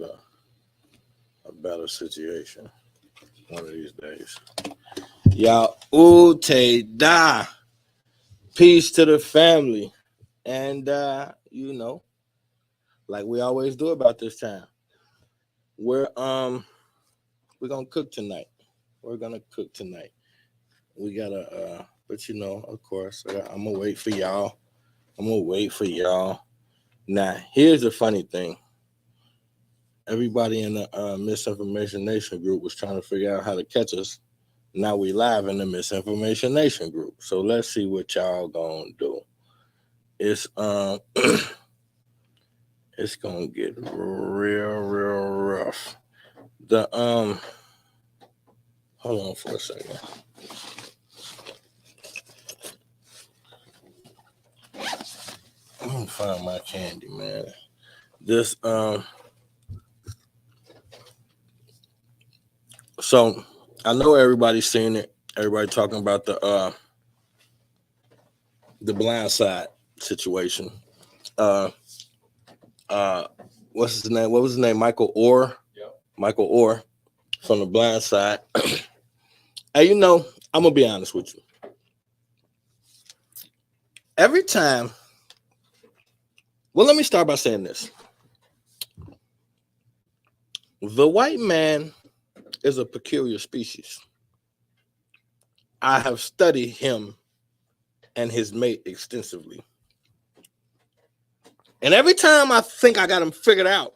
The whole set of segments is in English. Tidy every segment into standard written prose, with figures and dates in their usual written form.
get a better situation one of these days. Y'all, Ute da. Peace to the family. And, like we always do about this time, we're going to cook tonight. We're going to cook tonight. We got to, but of course, I'm going to wait for y'all. Now, here's the funny thing. Everybody in the Misinformation Nation group was trying to figure out how to catch us. Now we live in the Misinformation Nation group. So let's see what y'all gonna do. It's it's gonna get real rough. Hold on for a second. Let me find my candy, man. This So I know everybody's seen it. Everybody talking about the Blind Side situation. What's his name? What was his name? Michael Orr. Yep. Michael Orr from The Blind Side. Hey, I'm gonna be honest with you. Every time, well, let me start by saying this. The white man is a peculiar species. I have studied him and his mate extensively. And every time I think I got him figured out,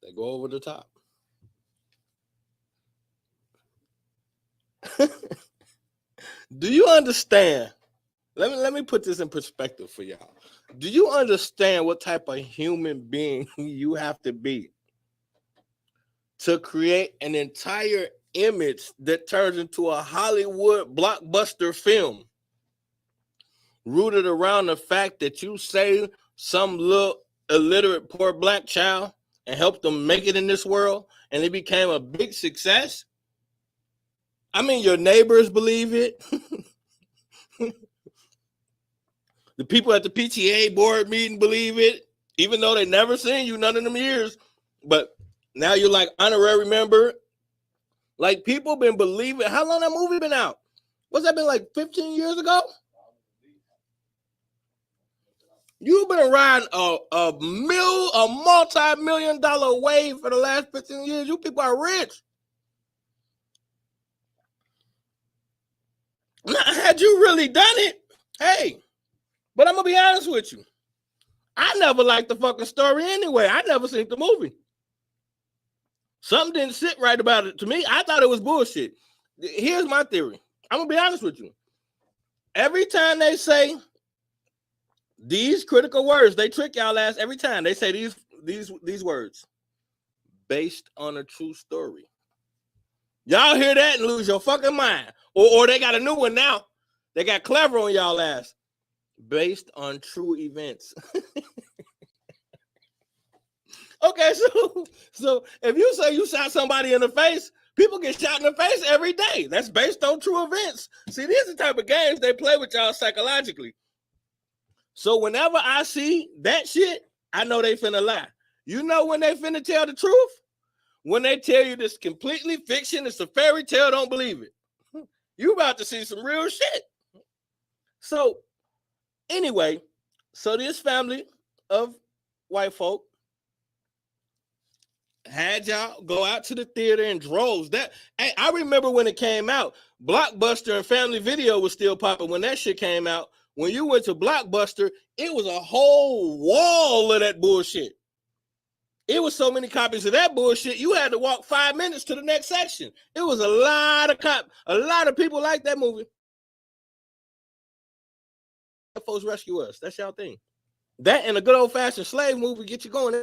they go over the top. Do you understand? Let me put this in perspective for y'all. Do you understand what type of human being you have to be to create an entire image that turns into a Hollywood blockbuster film rooted around the fact that you save some little illiterate poor black child and help them make it in this world and it became a big success? I mean, your neighbors believe it. The people at the PTA board meeting believe it, even though they never seen you none of them years. But now you're like honorary member. Like people been believing. How long that movie been out? What's that been, like 15 years ago? You've been riding a multi-million-dollar wave for the last 15 years. You people are rich. Now, had you really done it, hey, but I'm going to be honest with you. I never liked the fucking story anyway. I never seen the movie. Something didn't sit right about it to me. I thought it was bullshit. Here's my theory. I'm going to be honest with you. Every time they say these critical words, they trick y'all ass every time. They say these words. Based on a true story. Y'all hear that and lose your fucking mind. Or they got a new one now. They got clever on y'all ass. Based on true events. Okay, so if you say you shot somebody in the face, people get shot in the face every day. That's based on true events. See, these are the type of games they play with y'all psychologically. So whenever I see that shit, I know they finna lie. You know when they finna tell the truth? When they tell you this completely fiction, it's a fairy tale, don't believe it. You about to see some real shit. So anyway, so this family of white folk had y'all go out to the theater in droves. I remember when it came out, Blockbuster and Family Video was still popping when that shit came out. When you went to Blockbuster, it was a whole wall of that bullshit. It was so many copies of that bullshit, you had to walk 5 minutes to the next section. It was a lot of people like that movie. Folks rescue us. That's y'all thing. That and a good old-fashioned slave movie get you going.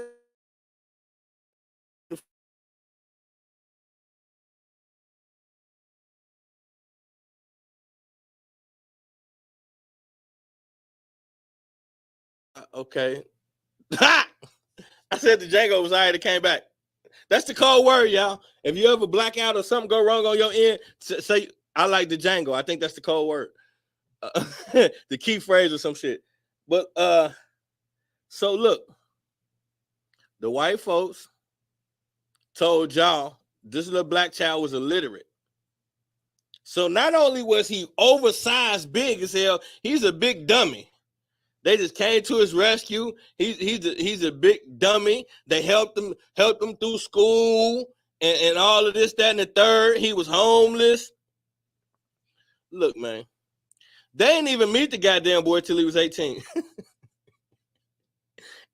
Okay. I said the Django was all right. It came back. That's the code word, y'all. If you ever black out or something go wrong on your end, say, I like the Django. I think that's the code word. The key phrase or some shit. But so look, The white folks told y'all this little black child was illiterate. So not only was he oversized big as hell, he's a big dummy. They just came to his rescue. He's a big dummy. They helped him through school and all of this, that, and the third. He was homeless. Look, man, they didn't even meet the goddamn boy till he was 18.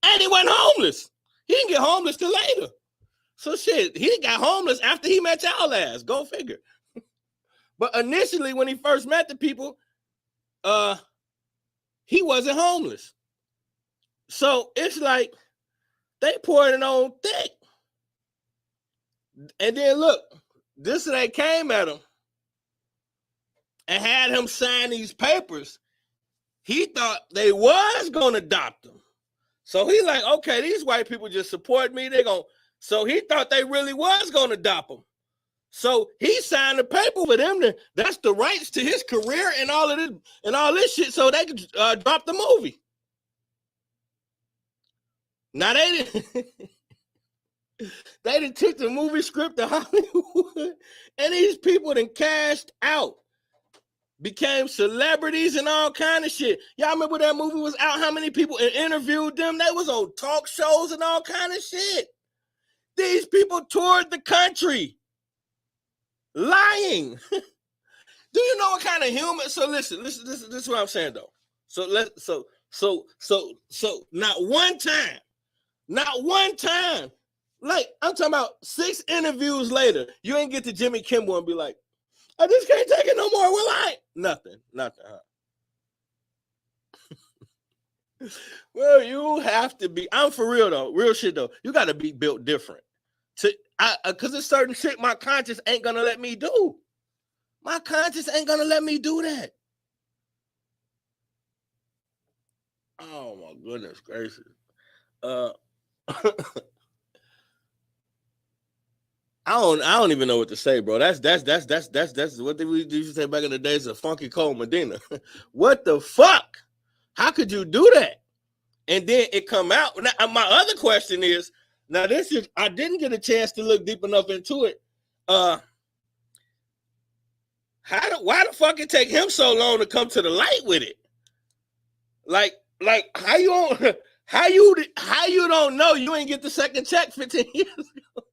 And he wasn't homeless. He didn't get homeless till later. So shit, he got homeless after he met y'all ass. Go figure. But initially, when he first met the people, he wasn't homeless. So it's like they poured it on thick. And then look, this they came at him and had him sign these papers. He thought they was gonna adopt him. So he like, okay, these white people just support me. So he thought they really was gonna adopt him. So he signed the paper with them. That's the rights to his career and all this shit, so they could drop the movie. Now they didn't. They done took the movie script to Hollywood, and these people done cashed out, became celebrities and all kind of shit. Y'all remember that movie was out? How many people interviewed them? They was on talk shows and all kind of shit. These people toured the country. Lying. Do you know what kind of human? So listen, this is what I'm saying though. So not one time, like I'm talking about 6 interviews later, you ain't get to Jimmy Kimmel and be like, I just can't take it no more, will I? Nothing, huh? Well, you have to be, I'm for real though, real shit though. You got to be built different. Because there's certain shit my conscience ain't gonna let me do. My conscience ain't gonna let me do that. Oh my goodness gracious. I don't even know what to say, bro. That's what we used to say back in the days of Funky Cole Medina. What the fuck? How could you do that? And then it come out. Now, my other question is, now this is, I didn't get a chance to look deep enough into it. Why the fuck it take him so long to come to the light with it? Like how you don't know you ain't get the second check 15 years ago?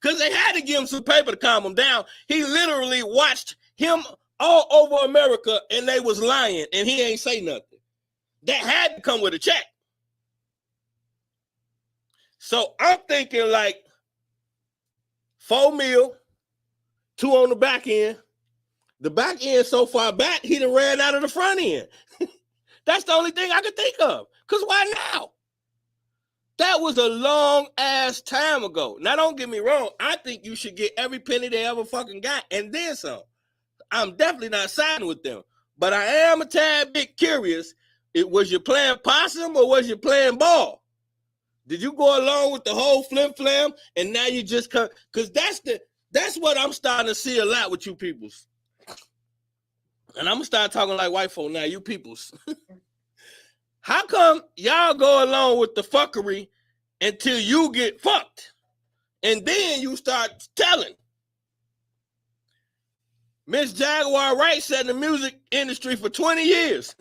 Because they had to give him some paper to calm him down. He literally watched him all over America and they was lying and he ain't say nothing. That had to come with a check. So I'm thinking like 4 mil, 2 on the back end. The back end so far back, he done ran out of the front end. That's the only thing I could think of. Because why now? That was a long ass time ago. Now, don't get me wrong. I think you should get every penny they ever fucking got and then some. I'm definitely not siding with them. But I am a tad bit curious. Was you playing possum or was you playing ball? Did you go along with the whole flim flam and now you just come? Because that's what I'm starting to see a lot with you peoples. And I'm going to start talking like white folk now, you peoples. How come y'all go along with the fuckery until you get fucked? And then you start telling. Miss Jaguar Wright sat in the music industry for 20 years.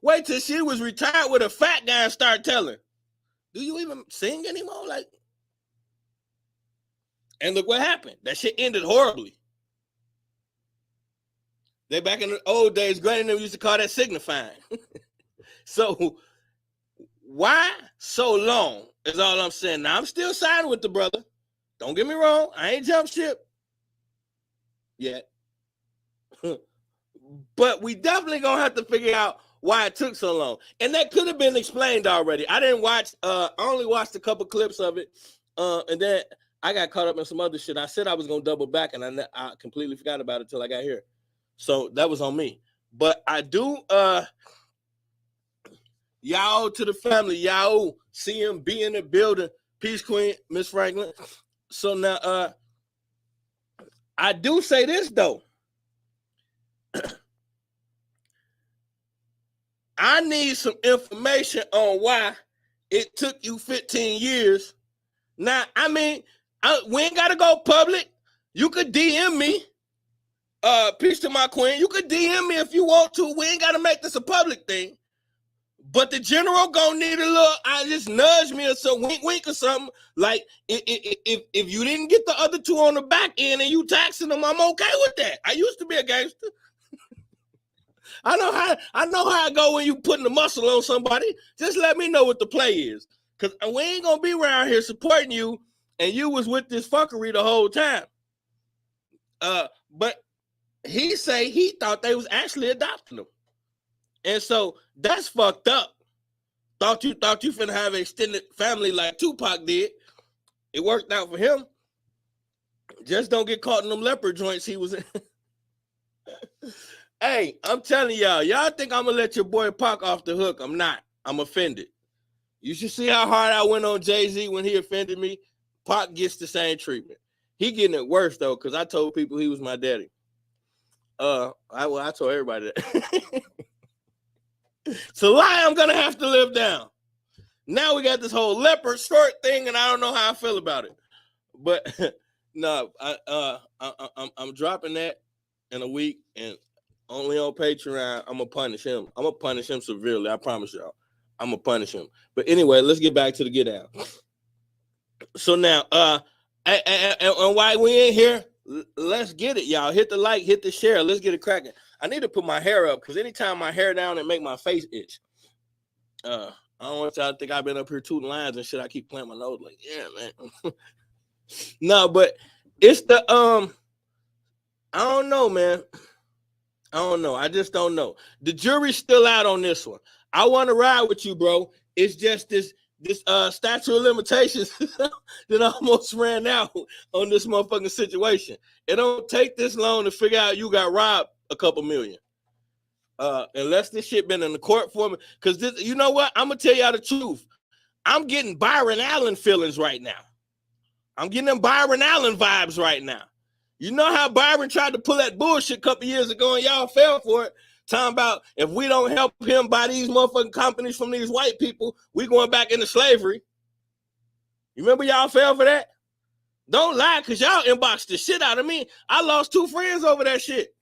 Wait till she was retired with a fat guy and start telling. Do you even sing anymore? Like, and look what happened. That shit ended horribly. They back in the old days, Granny used to call that signifying. So why so long is all I'm saying. Now I'm still siding with the brother. Don't get me wrong. I ain't jump ship yet. But we definitely gonna have to figure out why it took so long. And that could have been explained already. I didn't watch, I only watched a couple clips of it. And then I got caught up in some other shit. I said I was gonna double back and I completely forgot about it till I got here. So that was on me. But I do y'all to the family, y'all see him be in the building. Peace Queen, Miss Franklin. So now I do say this though. I need some information on why it took you 15 years. Now, I mean, we ain't gotta go public. You could DM me. Peace to my queen. You could DM me if you want to. We ain't gotta make this a public thing. But the general gonna need a little, I just nudge me or some wink or something. Like if you didn't get the other two on the back end and you taxing them, I'm okay with that. I used to be a gangster. I know how I go when you putting the muscle on somebody. Just let me know what the play is. Cause we ain't gonna be around here supporting you and you was with this fuckery the whole time. But he say he thought they was actually adopting them. And so that's fucked up. Thought you finna have an extended family like Tupac did. It worked out for him. Just don't get caught in them leopard joints he was in. Hey, I'm telling y'all think I'm gonna let your boy Pac off the hook. I'm not. I'm offended. You should see how hard I went on Jay-Z when he offended me. Pac gets the same treatment. He getting it worse though, because I told people he was my daddy. I told everybody that. It's a lie I'm gonna have to live down. Now we got this whole leopard short thing, and I don't know how I feel about it. But no, I'm dropping that in a week, and only on Patreon. I'm gonna punish him. I'm gonna punish him severely. I promise y'all. I'm gonna punish him. But anyway, let's get back to the get out. So now, and why we in here? Let's get it, y'all. Hit the like, hit the share. Let's get it cracking. I need to put my hair up because anytime my hair down, it make my face itch. I don't want y'all to think I've been up here tooting lines and shit. I keep playing my nose like, yeah, man. No, but it's the I don't know, man. I don't know. I just don't know. The jury's still out on this one. I want to ride with you, bro. It's just this statute of limitations that almost ran out on this motherfucking situation. It don't take this long to figure out you got robbed a couple million. Unless this shit been in the court for me. Because this, you know what? I'm gonna tell y'all the truth. I'm getting Byron Allen feelings right now. I'm getting them Byron Allen vibes right now. You know how Byron tried to pull that bullshit a couple years ago and y'all fell for it? Talking about if we don't help him buy these motherfucking companies from these white people, we going back into slavery. You remember y'all fell for that? Don't lie, because y'all inboxed the shit out of me. I lost 2 friends over that shit.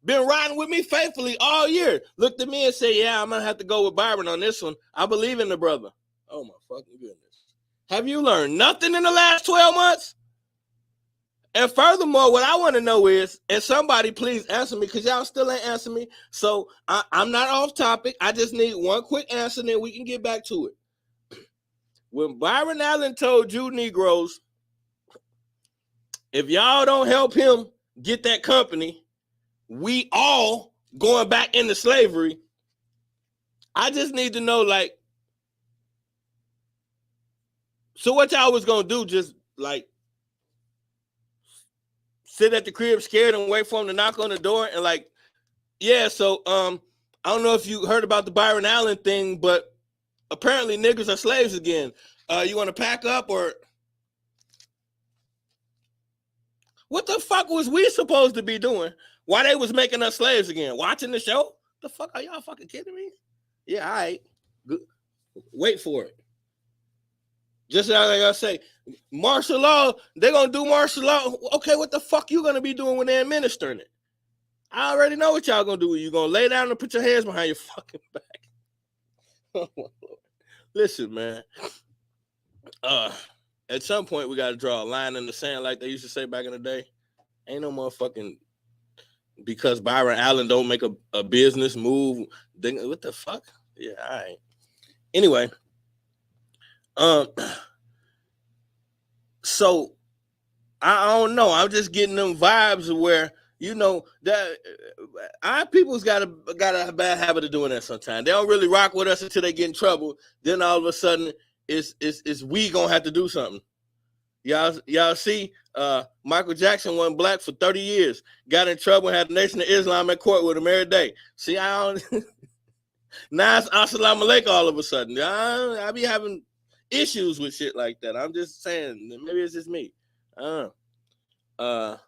Been riding with me faithfully all year. Looked at me and said, yeah, I'm going to have to go with Byron on this one. I believe in the brother. Oh, my fucking goodness. Have you learned nothing in the last 12 months? And furthermore, what I want to know is, and somebody please answer me, because y'all still ain't answering me. So I'm not off topic. I just need one quick answer, and then we can get back to it. When Byron Allen told you Negroes, if y'all don't help him get that company, we all going back into slavery. I just need to know, like, so what y'all was going to do, just like, sit at the crib scared and wait for him to knock on the door and like, yeah, so I don't know if you heard about the Byron Allen thing, but apparently niggas are slaves again. You want to pack up or what the fuck was we supposed to be doing? Why they was making us slaves again? Watching the show? The fuck are y'all fucking kidding me? Yeah, all right. Good. Wait for it. Just like I say, martial law, they're going to do martial law. Okay, what the fuck you going to be doing when they're administering it? I already know what y'all going to do. You're going to lay down and put your hands behind your fucking back. Oh, my Lord. Listen, man. At some point, we got to draw a line in the sand like they used to say back in the day. Ain't no motherfucking, because Byron Allen don't make a business move. What the fuck? Yeah, all right. Anyway. So I don't know. I'm just getting them vibes of where, you know, that our people's got a bad habit of doing that sometimes. They don't really rock with us until they get in trouble. Then all of a sudden, it's we gonna have to do something. Y'all see, Michael Jackson wasn't black for 30 years. Got in trouble and had the Nation of Islam at court with him every day. See, I don't. Now it's assalamu alaikum all of a sudden. I be having issues with shit like that. I'm just saying, maybe it's just me. DMX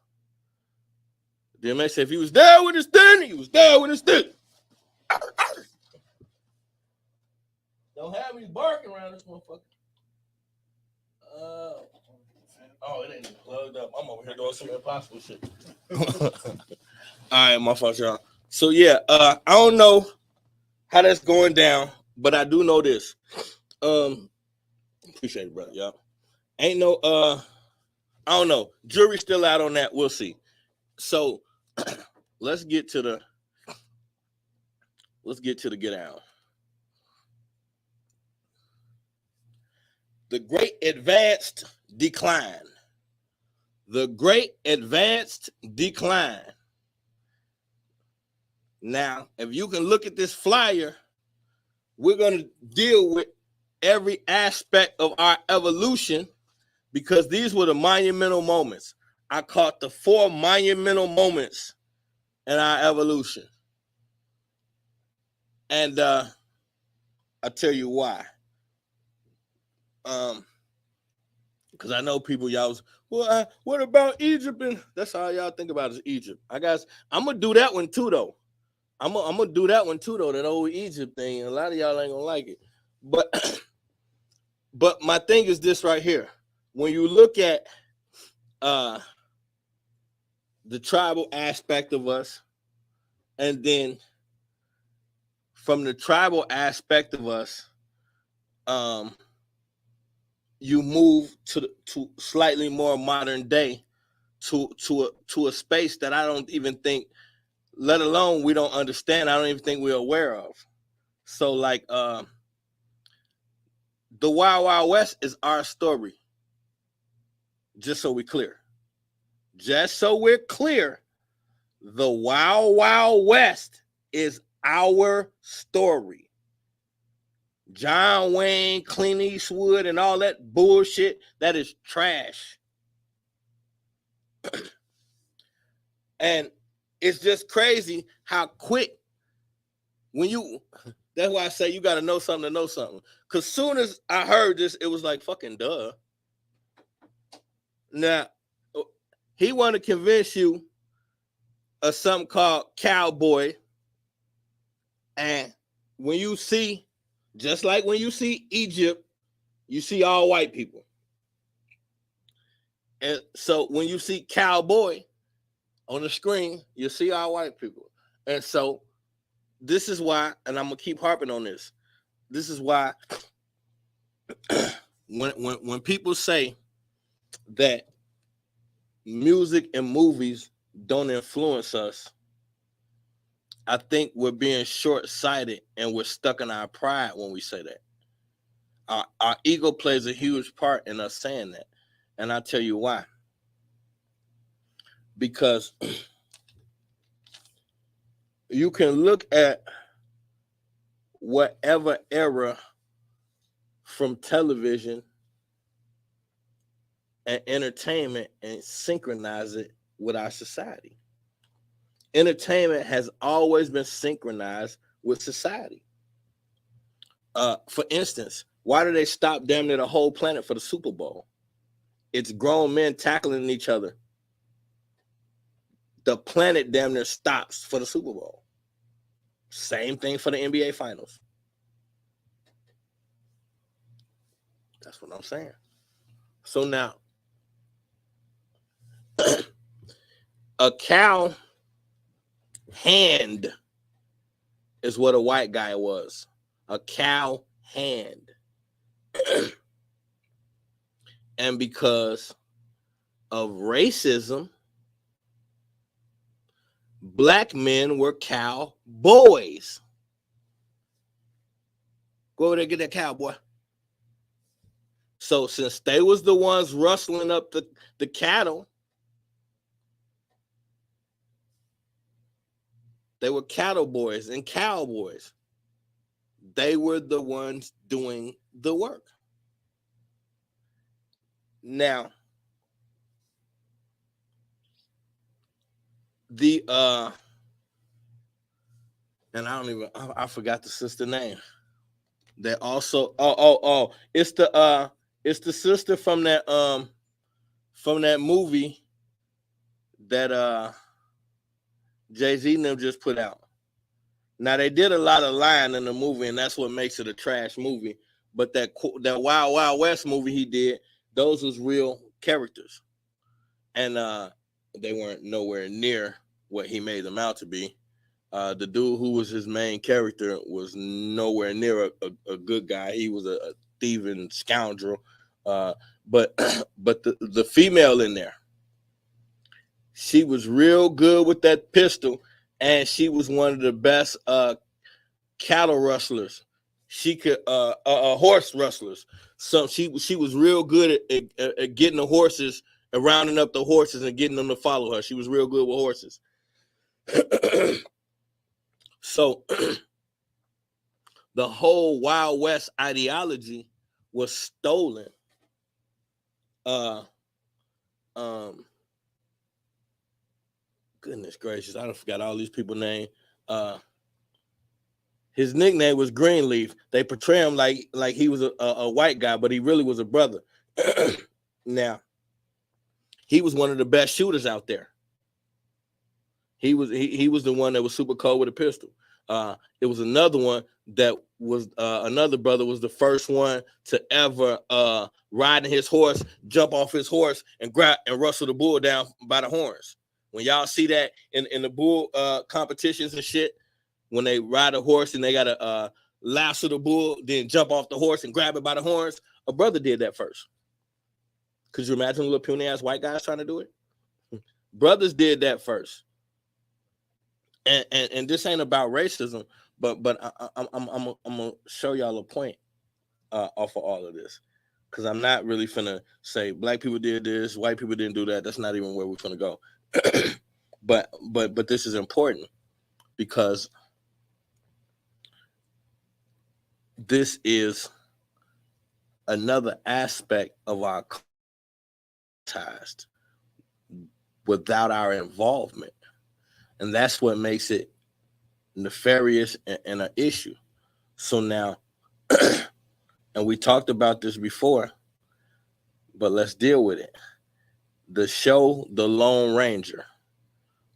said if he was there with his thing, he was there with his thing. Don't have me barking around this motherfucker. Oh, it ain't plugged up. I'm over here doing some impossible shit. All right, motherfucker, y'all. So yeah, I don't know how that's going down, but I do know this. Appreciate it, brother. Y'all. Ain't no I don't know. Jury's still out on that. We'll see. So let's get to the get out. The Great Advanced Decline. The Great Advanced Decline. Now, if you can look at this flyer, we're going to deal with every aspect of our evolution because these were the monumental moments. I caught the 4 monumental moments in our evolution. And I'll tell you why. Because I know people, y'all was, well, what about Egypt? And that's how y'all think about is Egypt. I guess I'm gonna do that one too, though. I'm gonna do that one too, though. That old Egypt thing. A lot of y'all ain't gonna like it, but but my thing is this right here. When you look at the tribal aspect of us, and then from the tribal aspect of us, you move to slightly more modern day, to a space that I don't even think, let alone we don't understand. I don't even think we're aware of. So like the Wild Wild West is our story. Just so we're clear. The Wild Wild West is our story. John Wayne, Clint Eastwood, and all that bullshit, that is trash. And it's just crazy how quick that's why I say you got to know something to know something. Because soon as I heard this, it was like, fucking duh. Now, he want to convince you of something called cowboy. And when you see, just like when you see Egypt, you see all white people. And so when you see cowboy on the screen, you see all white people. And so this is why, and I'm going to keep harping on this. This is why when people say that music and movies don't influence us, I think we're being short-sighted and we're stuck in our pride when we say that. Our ego plays a huge part in us saying that. And I'll tell you why. Because you can look at whatever era from television and entertainment and synchronize it with our society. Entertainment has always been synchronized with society. For instance, why do they stop damn near the whole planet for the Super Bowl? It's grown men tackling each other. The planet damn near stops for the Super Bowl. Same thing for the NBA Finals. That's what I'm saying. So now, a cow hand is what a white guy was. A cow hand. And because of racism, black men were cowboys. Go over there and get that cowboy. So since they was the ones rustling up the cattle, they were cattle boys and cowboys. They were the ones doing the work. Now, the and I forgot the sister name. They also it's the sister from that movie that Jay-Z and them just put out. Now they did a lot of lying in the movie, and that's what makes it a trash movie. But that Wild Wild West movie he did, those was real characters, and they weren't nowhere near what he made them out to be. The dude who was his main character was nowhere near a good guy. He was a thieving scoundrel. But but the female in there, she was real good with that pistol, and she was one of the best cattle rustlers. She could horse rustlers. So she was real good at getting the horses and rounding up the horses and getting them to follow her. She was real good with horses. So the whole Wild West ideology was stolen. Goodness gracious, I forgot all these people's names. His nickname was Greenleaf. They portray him like he was a white guy, but he really was a brother. Now, he was one of the best shooters out there. He was the one that was super cold with a pistol. It was another one that was another brother was the first one to ever ride in his horse, jump off his horse, and grab and rustle the bull down by the horns. When y'all see that in the bull competitions and shit, when they ride a horse and they gotta lasso the bull, then jump off the horse and grab it by the horns, a brother did that first. Could you imagine little puny ass white guys trying to do it? Brothers did that first. And this ain't about racism, but I'm gonna show y'all a point off of all of this, because I'm not really finna say black people did this, white people didn't do that. That's not even where we're gonna go. but this is important, because this is another aspect of our ties without our involvement. And that's what makes it nefarious and an issue. So now, and we talked about this before, but let's deal with it. The show The Lone Ranger,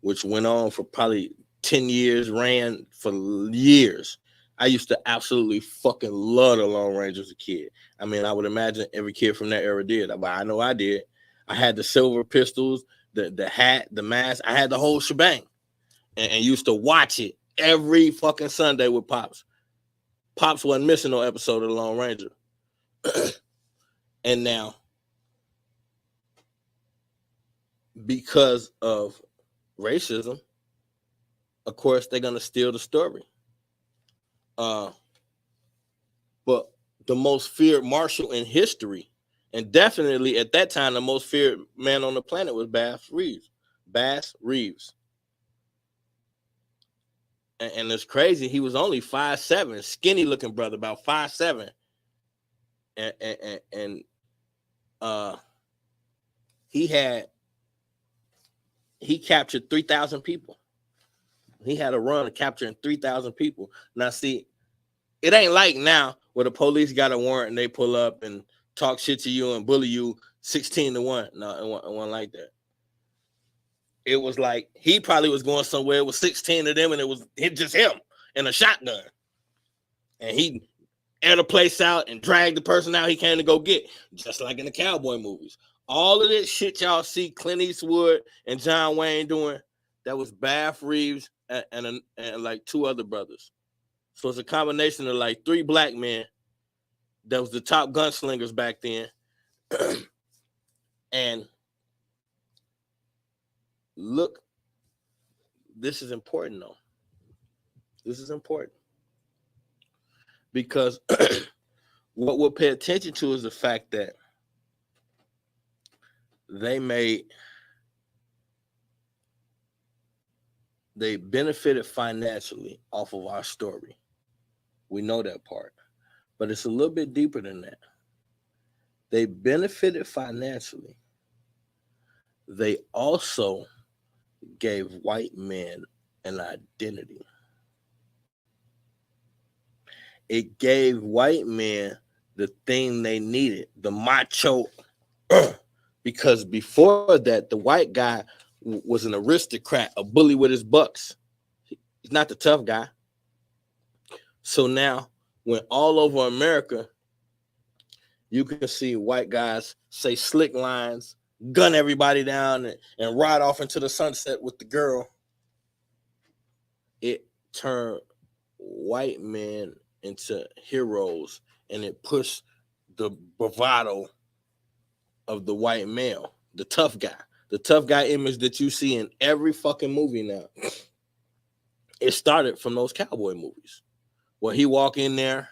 which went on for probably 10 years, ran for years. I used to absolutely fucking love The Lone Ranger as a kid. I mean, I would imagine every kid from that era did. But I know I did. I had the silver pistols, the hat, the mask. I had the whole shebang. And used to watch it every fucking Sunday with Pops. Pops wasn't missing no episode of The Lone Ranger. And now, because of racism, of course, they're going to steal the story. But the most feared marshal in history, and definitely at that time, the most feared man on the planet was Bass Reeves. Bass Reeves. And it's crazy. He was only 5'7", skinny looking brother, about 5'7". And he captured 3,000 people. He had a run of capturing 3,000 people. Now, see, it ain't like now where the police got a warrant and they pull up and talk shit to you and bully you 16-1. No, it wasn't like that. It was like he probably was going somewhere with 16 of them, and it was just him and a shotgun. And he aired a place out and dragged the person out he came to go get, just like in the cowboy movies. All of this shit y'all see Clint Eastwood and John Wayne doing, that was Bass Reeves and like two other brothers. So it's a combination of like three black men that was the top gunslingers back then. And look, this is important though. This is important because what we'll pay attention to is the fact that they benefited financially off of our story. We know that part, but it's a little bit deeper than that. They benefited financially. They also gave white men an identity. It gave white men the thing they needed, the macho, because before that, the white guy was an aristocrat, a bully with his bucks. He's not the tough guy. So now, when all over America, you can see white guys say slick lines, gun everybody down, and ride off into the sunset with the girl, it turned white men into heroes, and it pushed the bravado of the white male, the tough guy image that you see in every fucking movie now. It started from those cowboy movies where he walk in there,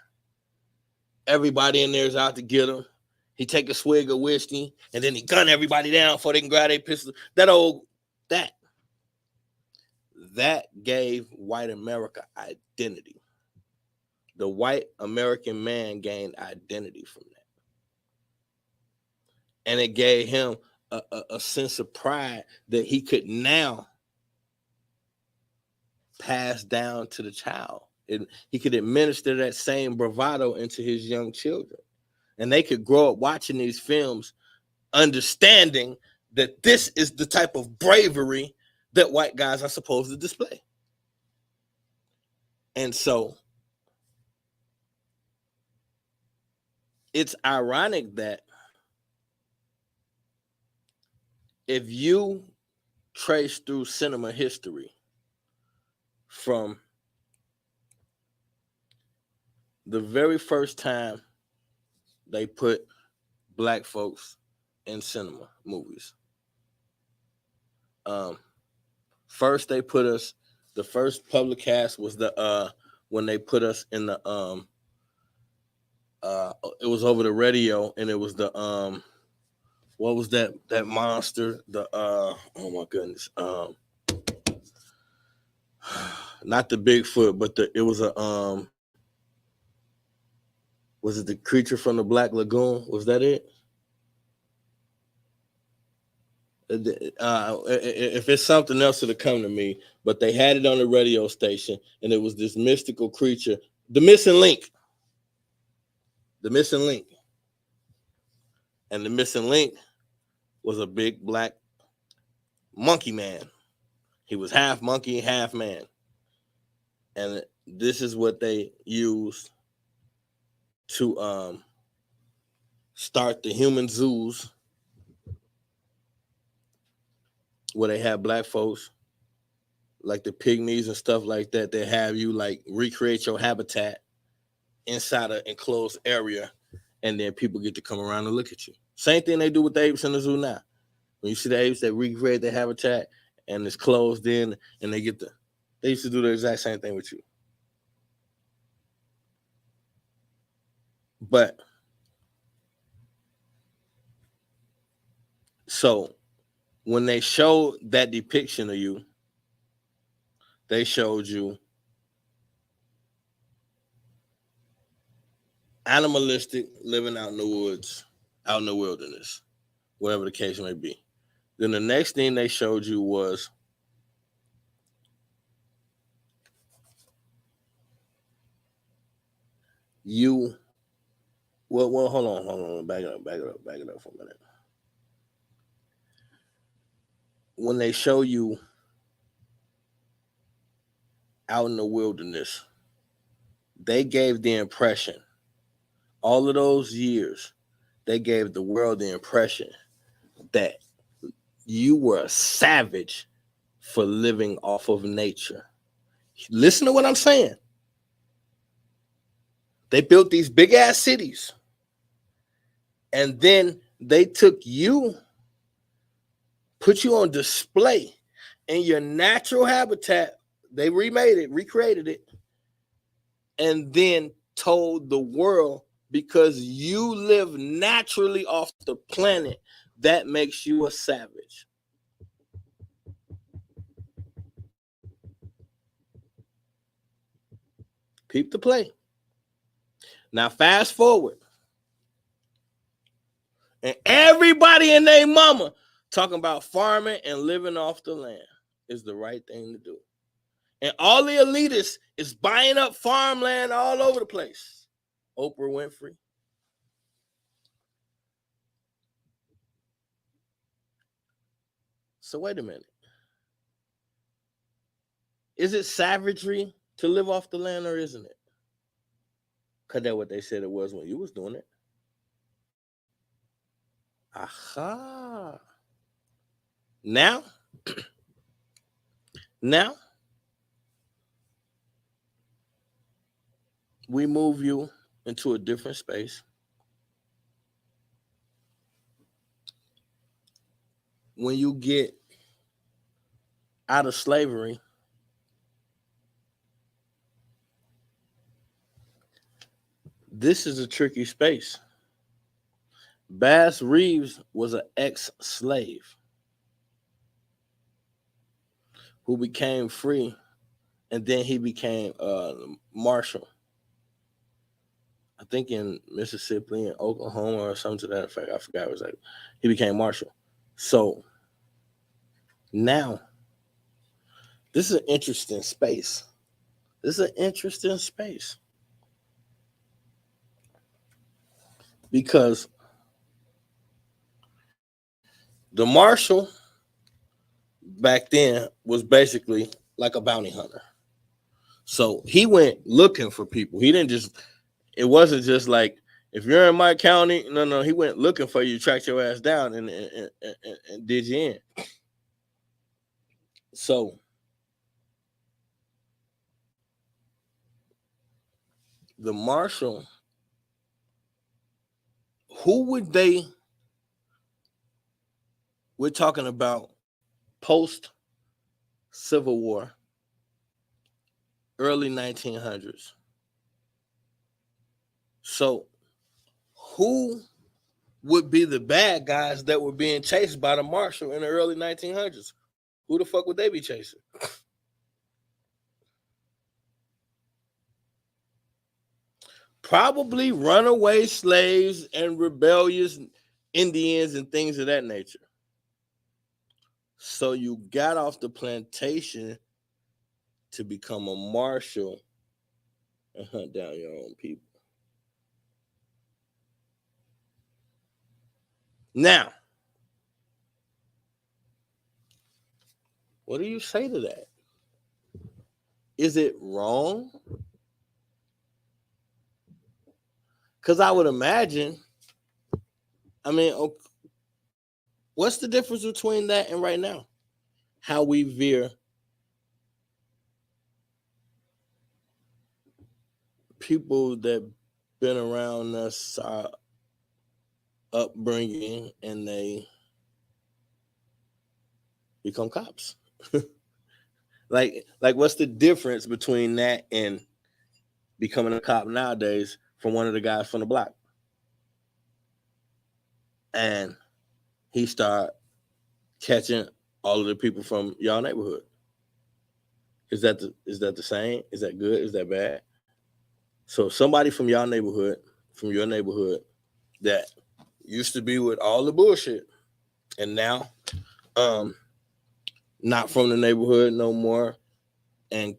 everybody in there is out to get him. He take a swig of whiskey, and then he gun everybody down before they can grab their pistol. That gave white America identity. The white American man gained identity from that. And it gave him a sense of pride that he could now pass down to the child. And he could administer that same bravado into his young children. And they could grow up watching these films, understanding that this is the type of bravery that white guys are supposed to display. And so it's ironic that if you trace through cinema history from the very first time they put black folks in cinema movies, first they put us, the first public cast was when they put us in the it was over the radio, and it was the what was that monster, the oh my goodness, not the Bigfoot, but it was a was it the creature from the Black Lagoon? Was that it? If it's something else, it'll come to me. But they had it on the radio station, and it was this mystical creature, the missing link. The missing link. And the missing link was a big black monkey man. He was half monkey, half man. And this is what they used to start the human zoos, where they have black folks, like the pygmies and stuff like that. They have you like recreate your habitat inside an enclosed area, and then people get to come around and look at you. Same thing they do with the apes in the zoo now. When you see the apes that recreate their habitat and it's closed in, and they used to do the exact same thing with you. But so when they showed that depiction of you, they showed you animalistic, living out in the woods, out in the wilderness, whatever the case may be. Then the next thing they showed you was you. Well, hold on, back it up for a minute. When they show you out in the wilderness, they gave the impression, all of those years, they gave the world the impression that you were a savage for living off of nature. Listen to what I'm saying. They built these big ass cities, and then they took you, put you on display in your natural habitat. They remade it, recreated it, and then told the world, because you live naturally off the planet, that makes you a savage. Peep the play. Now fast forward, and everybody and their mama talking about farming and living off the land is the right thing to do. And all the elitists is buying up farmland all over the place. Oprah Winfrey. So wait a minute. Is it savagery to live off the land, or isn't it? Cause that's what they said it was when you was doing it. Aha. Now, now we move you into a different space. When you get out of slavery, this is a tricky space. Bass Reeves was an ex-slave who became free, and then he became marshal. I think in Mississippi and Oklahoma or something to that effect. I forgot. It was like he became marshal. So now, this is an interesting space. This is an interesting space because the marshal back then was basically like a bounty hunter. So he went looking for people. He didn't just, it wasn't just like, if you're in my county, no, he went looking for you, tracked your ass down, and did you in. So the marshal, who would they, we're talking about post Civil War, early 1900s. So who would be the bad guys that were being chased by the marshal in the early 1900s? Who the fuck would they be chasing? Probably runaway slaves and rebellious Indians and things of that nature. So you got off the plantation to become a marshal and hunt down your own people. Now, what do you say to that? Is it wrong? Because I would imagine, I mean, okay, what's the difference between that and right now? How we veer people that been around us, our upbringing, and they become cops. like what's the difference between that and becoming a cop nowadays from one of the guys from the block? And he start catching all of the people from y'all neighborhood. Is that the same? Is that good? Is that bad? So somebody from your neighborhood that used to be with all the bullshit and now not from the neighborhood no more. And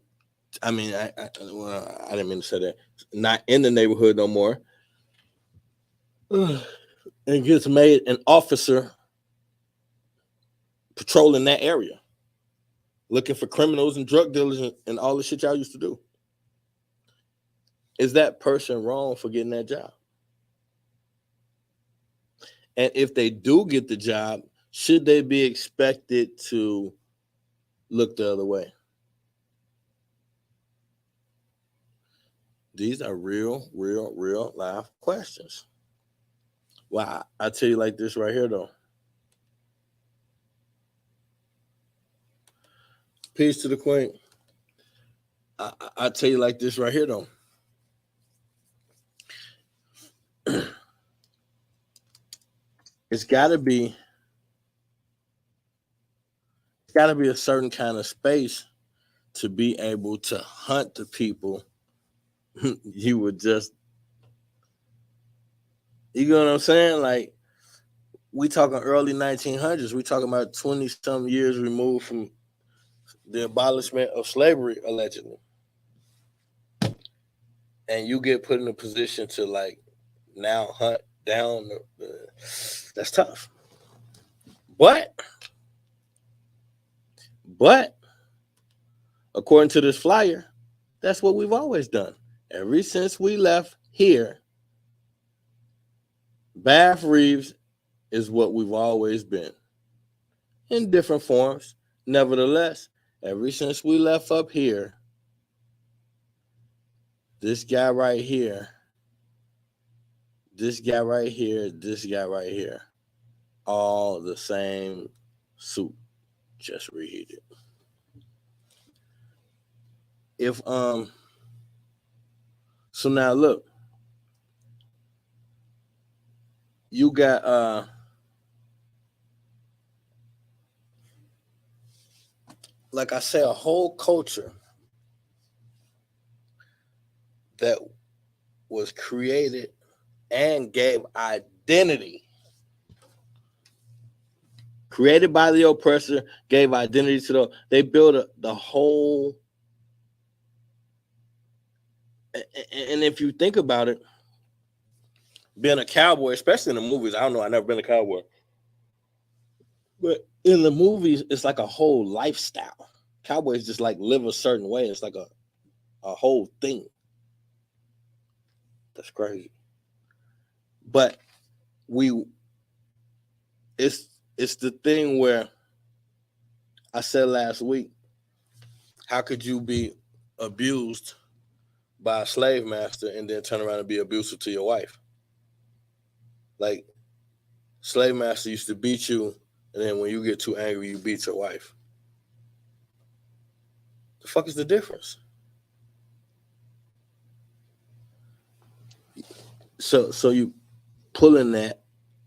I mean, I didn't mean to say that. Not in the neighborhood no more. And gets made an officer patrolling that area, looking for criminals and drug dealers and all the shit y'all used to do. Is that person wrong for getting that job? And if they do get the job, should they be expected to look the other way? These are real live questions. Well, I tell you like this right here, though. Peace to the queen. I tell you like this right here, though. It's got to be a certain kind of space to be able to hunt the people you would just, you know what I'm saying? Like, we talking early 1900s. We talking about 20-some years removed from the abolishment of slavery, allegedly. And you get put in a position to, like, now hunt down that's tough. But according to this flyer, that's what we've always done. Ever since we left here, Bath Reeves is what we've always been in different forms. Nevertheless, ever since we left up here, this guy right here, this guy right here, this guy right here, all the same soup, just reheated. So now look, you got like I said, a whole culture that was created and gave identity. Created by the oppressor, gave identity to they built the whole. And if you think about it, being a cowboy, especially in the movies, I don't know, I've never been a cowboy. But in the movies, it's like a whole lifestyle. Cowboys just like live a certain way. It's like a whole thing. That's crazy. But it's the thing where I said last week, how could you be abused by a slave master and then turn around and be abusive to your wife? Like, slave master used to beat you, and then when you get too angry, you beat your wife. The fuck is the difference? So you pulling that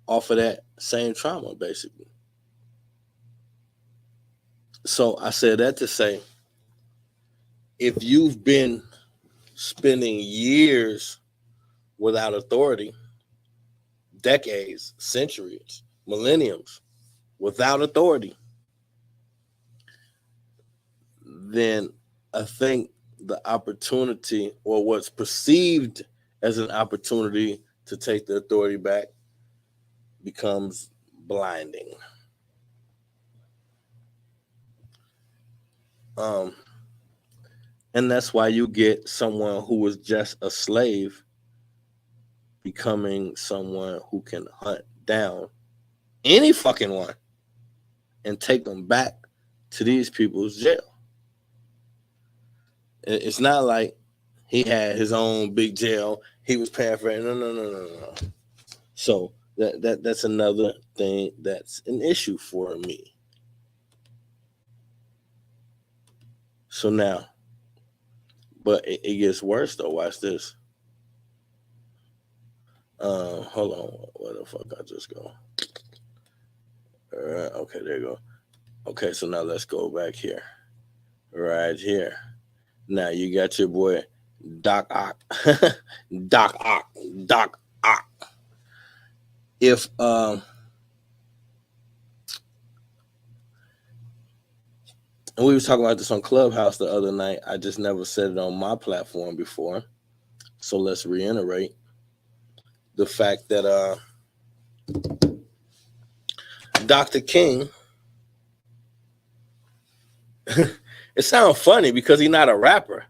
off of that same trauma, basically. So I said that to say, if you've been spending years without authority, decades, centuries, millenniums, without authority, then I think the opportunity, or what's perceived as an opportunity to take the authority back, becomes blinding. And that's why you get someone who was just a slave becoming someone who can hunt down any fucking one and take them back to these people's jail. It's not like he had his own big jail. He was paying for it. No. So that's another thing that's an issue for me. So now, but it gets worse though. Watch this. Hold on. Where the fuck I just go? All right. Okay, there you go. Okay, so now let's go back here. Right here. Now you got your boy Doc Ock. Doc Ock. Doc Ock. If and we was talking about this on Clubhouse the other night. I just never said it on my platform before. So let's reiterate the fact that Dr. King, it sounds funny because he's not a rapper.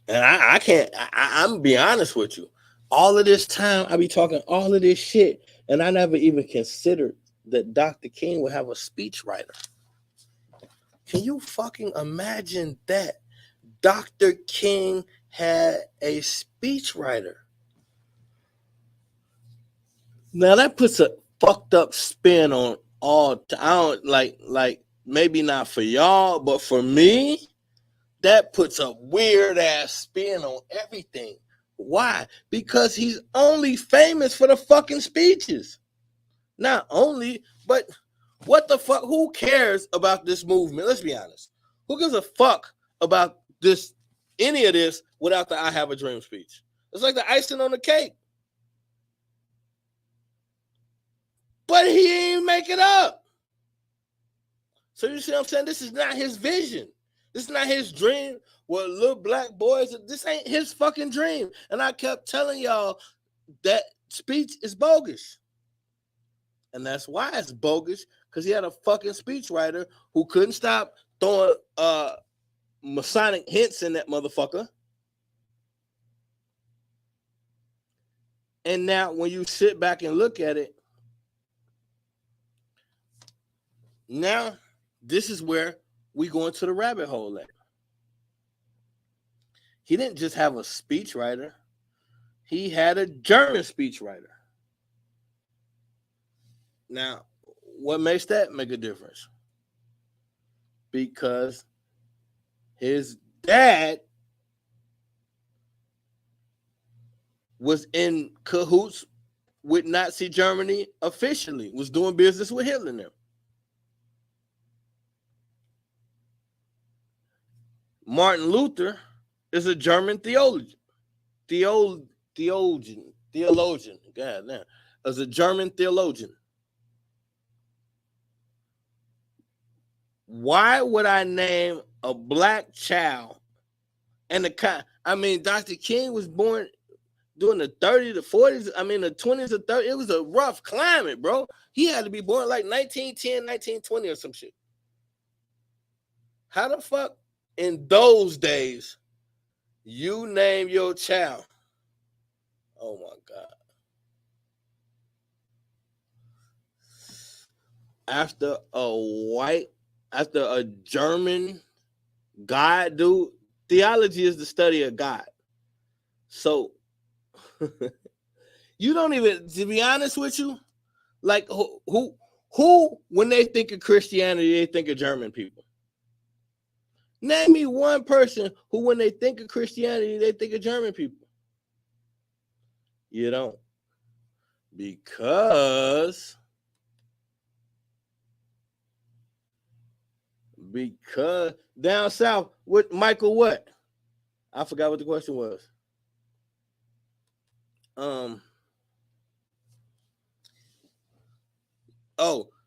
And I can't, I'm gonna be honest with you. All of this time, I be talking all of this shit, and I never even considered that Dr. King would have a speechwriter. Can you fucking imagine that? Dr. King had a speechwriter. Now that puts a fucked up spin on all. I don't like maybe not for y'all, but for me, that puts a weird ass spin on everything. Why? Because he's only famous for the fucking speeches. Not only, but what the fuck? Who cares about this movement? Let's be honest. Who gives a fuck about this, any of this, without the I Have a Dream speech? It's like the icing on the cake. But he ain't make it up. So you see what I'm saying? This is not his vision. This is not his dream. Well, little black boys, this ain't his fucking dream. And I kept telling y'all that speech is bogus. And that's why it's bogus, because he had a fucking speechwriter who couldn't stop throwing Masonic hints in that motherfucker. And now when you sit back and look at it, now this is where we go into the rabbit hole at. He didn't just have a speechwriter. He had a German speechwriter. Now, what makes that make a difference? Because his dad was in cahoots with Nazi Germany officially, was doing business with Hitler now. Martin Luther is a German theologian. Theologian. God damn. As a German theologian. Why would I name a black child and Dr. King was born during the 30s, the 40s, the 20s or 30s. It was a rough climate, bro. He had to be born like 1910, 1920 or some shit. How the fuck in those days you name your child? Oh my God. After a German God, dude, theology is the study of God. So you don't even, to be honest with you, like who when they think of Christianity, they think of German people. Name me one person who, when they think of Christianity, they think of German people. You don't. Because down south, with Michael what? I forgot what the question was.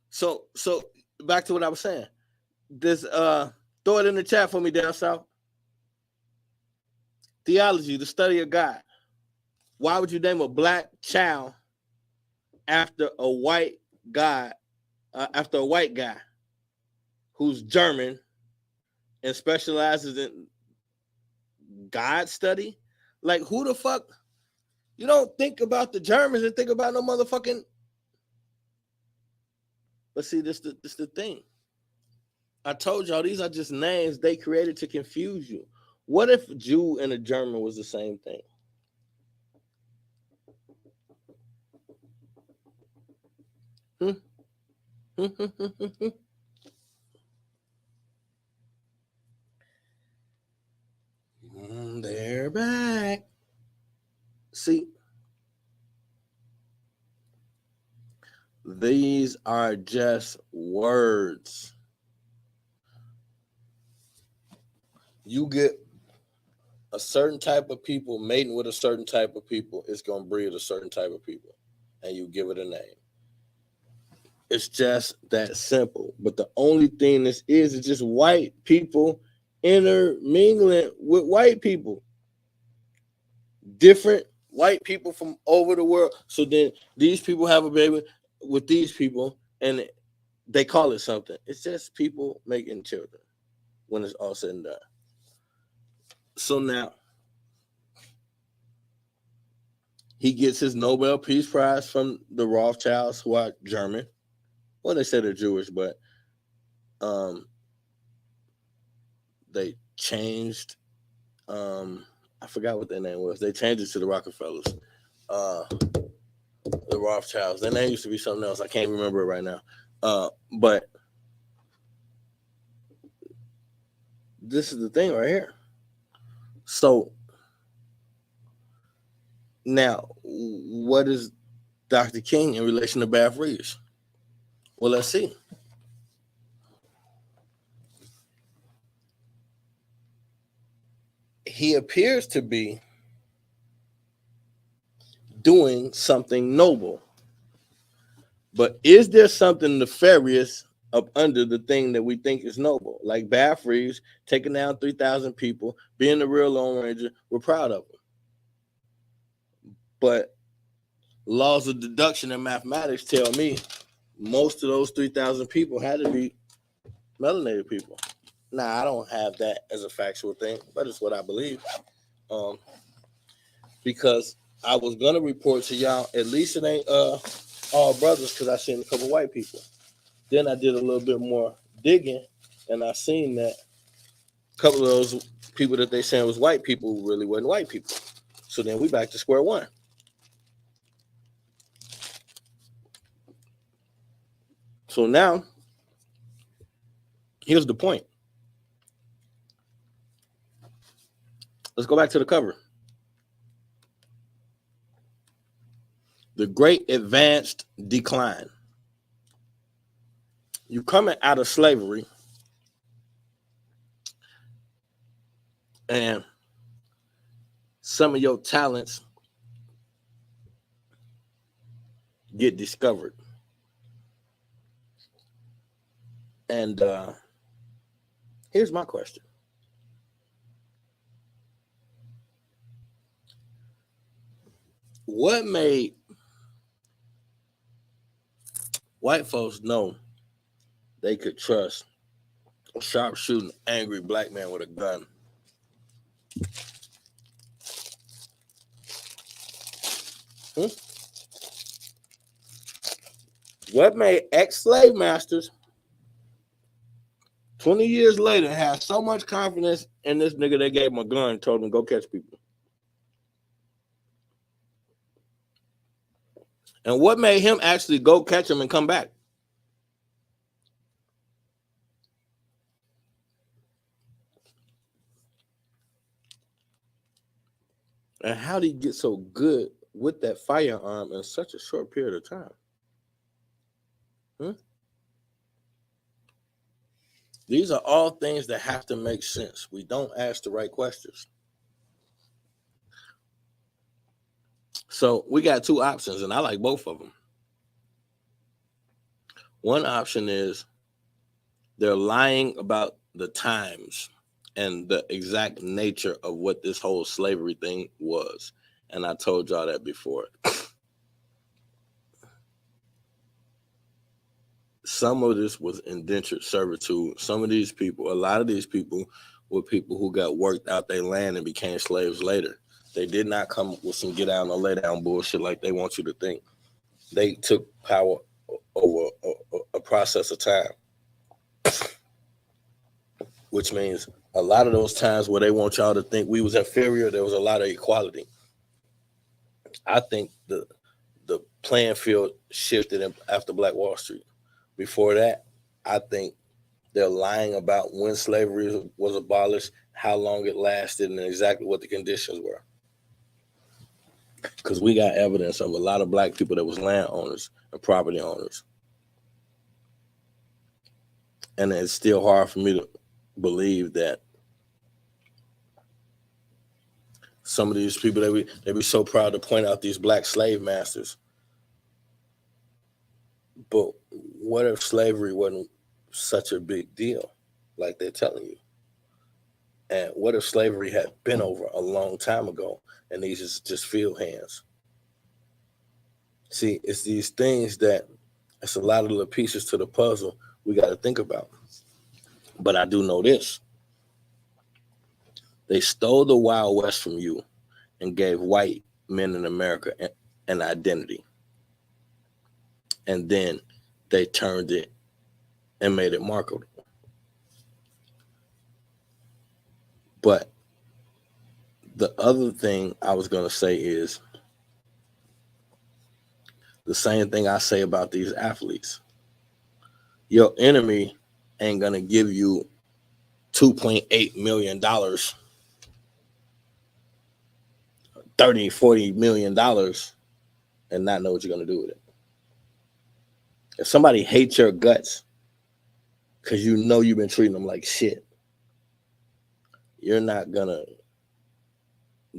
So back to what I was saying. This throw it in the chat for me, down south. Theology, the study of God. Why would you name a black child after a white guy who's German and specializes in God study? Like, who the fuck? You don't think about the Germans and think about no motherfucking. But see, this the thing. I told y'all these are just names they created to confuse you. What if Jew and a German was the same thing? They're back. See, these are just words. You get a certain type of people mating with a certain type of people, it's going to breed a certain type of people, and you give it a name. It's just that simple. But the only thing this is just white people intermingling with white people. Different white people from over the world. So then these people have a baby with these people, and they call it something. It's just people making children when it's all said and done. So now he gets his Nobel Peace Prize from the Rothschilds, who are German. Well, they say they're Jewish, but they changed. I forgot what their name was. They changed it to the Rockefellers. The Rothschilds. Their name used to be something else. I can't remember it right now. But this is the thing right here. So now, what is Dr. King in relation to Bath Reeves? Well, let's see. He appears to be doing something noble. But is there something nefarious up under the thing that we think is noble? Like Bath Reeves taking down 3,000 people, being the real Lone Ranger, we're proud of him. But laws of deduction and mathematics tell me most of those 3,000 people had to be melanated people. Now, I don't have that as a factual thing, but it's what I believe. Because I was gonna report to y'all. At least it ain't all brothers, because I seen a couple white people. Then I did a little bit more digging, and I seen that a couple of those people that they saying was white people really wasn't white people. So then we back to square one. So now, here's the point. Let's go back to the cover. The Great Advanced Decline. You coming out of slavery, and some of your talents get discovered. And here's my question. What made white folks know they could trust a sharpshooting, angry black man with a gun? What made ex-slave masters 20 years later have so much confidence in this nigga that gave him a gun and told him go catch people? And what made him actually go catch him and come back? And how did he get so good with that firearm in such a short period of time? These are all things that have to make sense. We don't ask the right questions. So we got two options, and I like both of them. One option is they're lying about the times and the exact nature of what this whole slavery thing was. And I told y'all that before. Some of this was indentured servitude. Some of these people, a lot of these people were people who got worked out their land and became slaves later. They did not come with some get down or lay down bullshit like they want you to think. They took power over a process of time, which means a lot of those times where they want y'all to think we was inferior, there was a lot of equality. I think the playing field shifted after Black Wall Street. Before that, I think they're lying about when slavery was abolished, how long it lasted, and exactly what the conditions were. Because we got evidence of a lot of black people that was landowners and property owners. And it's still hard for me to believe that some of these people, they be so proud to point out these black slave masters. But what if slavery wasn't such a big deal like they're telling you? And what if slavery had been over a long time ago and these is just field hands? See, it's these things that it's a lot of little pieces to the puzzle we got to think about. But I do know this. They stole the Wild West from you and gave white men in America an identity. And then they turned it and made it marketable. But the other thing I was going to say is the same thing I say about these athletes. Your enemy ain't going to give you $2.8 million, $30, $40 million and not know what you're going to do with it. If somebody hates your guts because you know you've been treating them like shit, you're not going to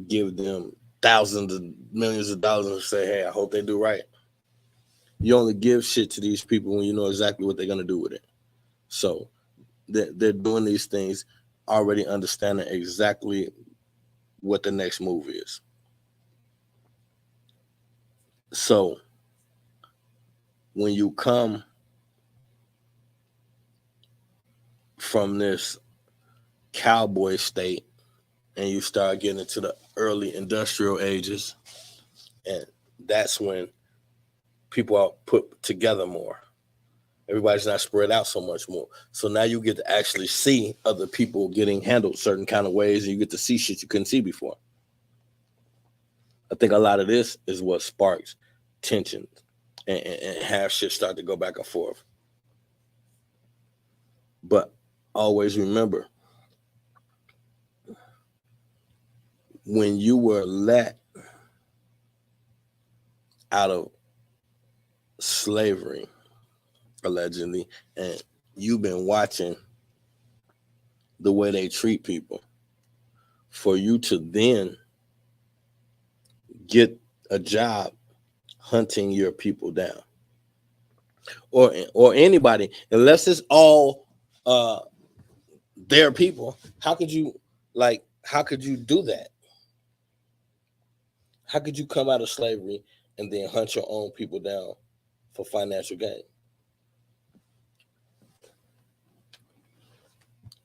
give them thousands of millions of dollars and say, hey, I hope they do right. You only give shit to these people when you know exactly what they're going to do with it. So they're doing these things already understanding exactly what the next move is. So when you come from this cowboy state and you start getting into the early industrial ages, And that's when people are put together more. Everybody's not spread out so much more. So now you get to actually see other people getting handled certain kind of ways, and you get to see shit you couldn't see before. I think a lot of this is what sparks tension and have shit start to go back and forth. But always remember, when you were let out of slavery, allegedly, and you've been watching the way they treat people, for you to then get a job hunting your people down, or anybody, unless it's all their people, how could you do that? How could you come out of slavery and then hunt your own people down for financial gain?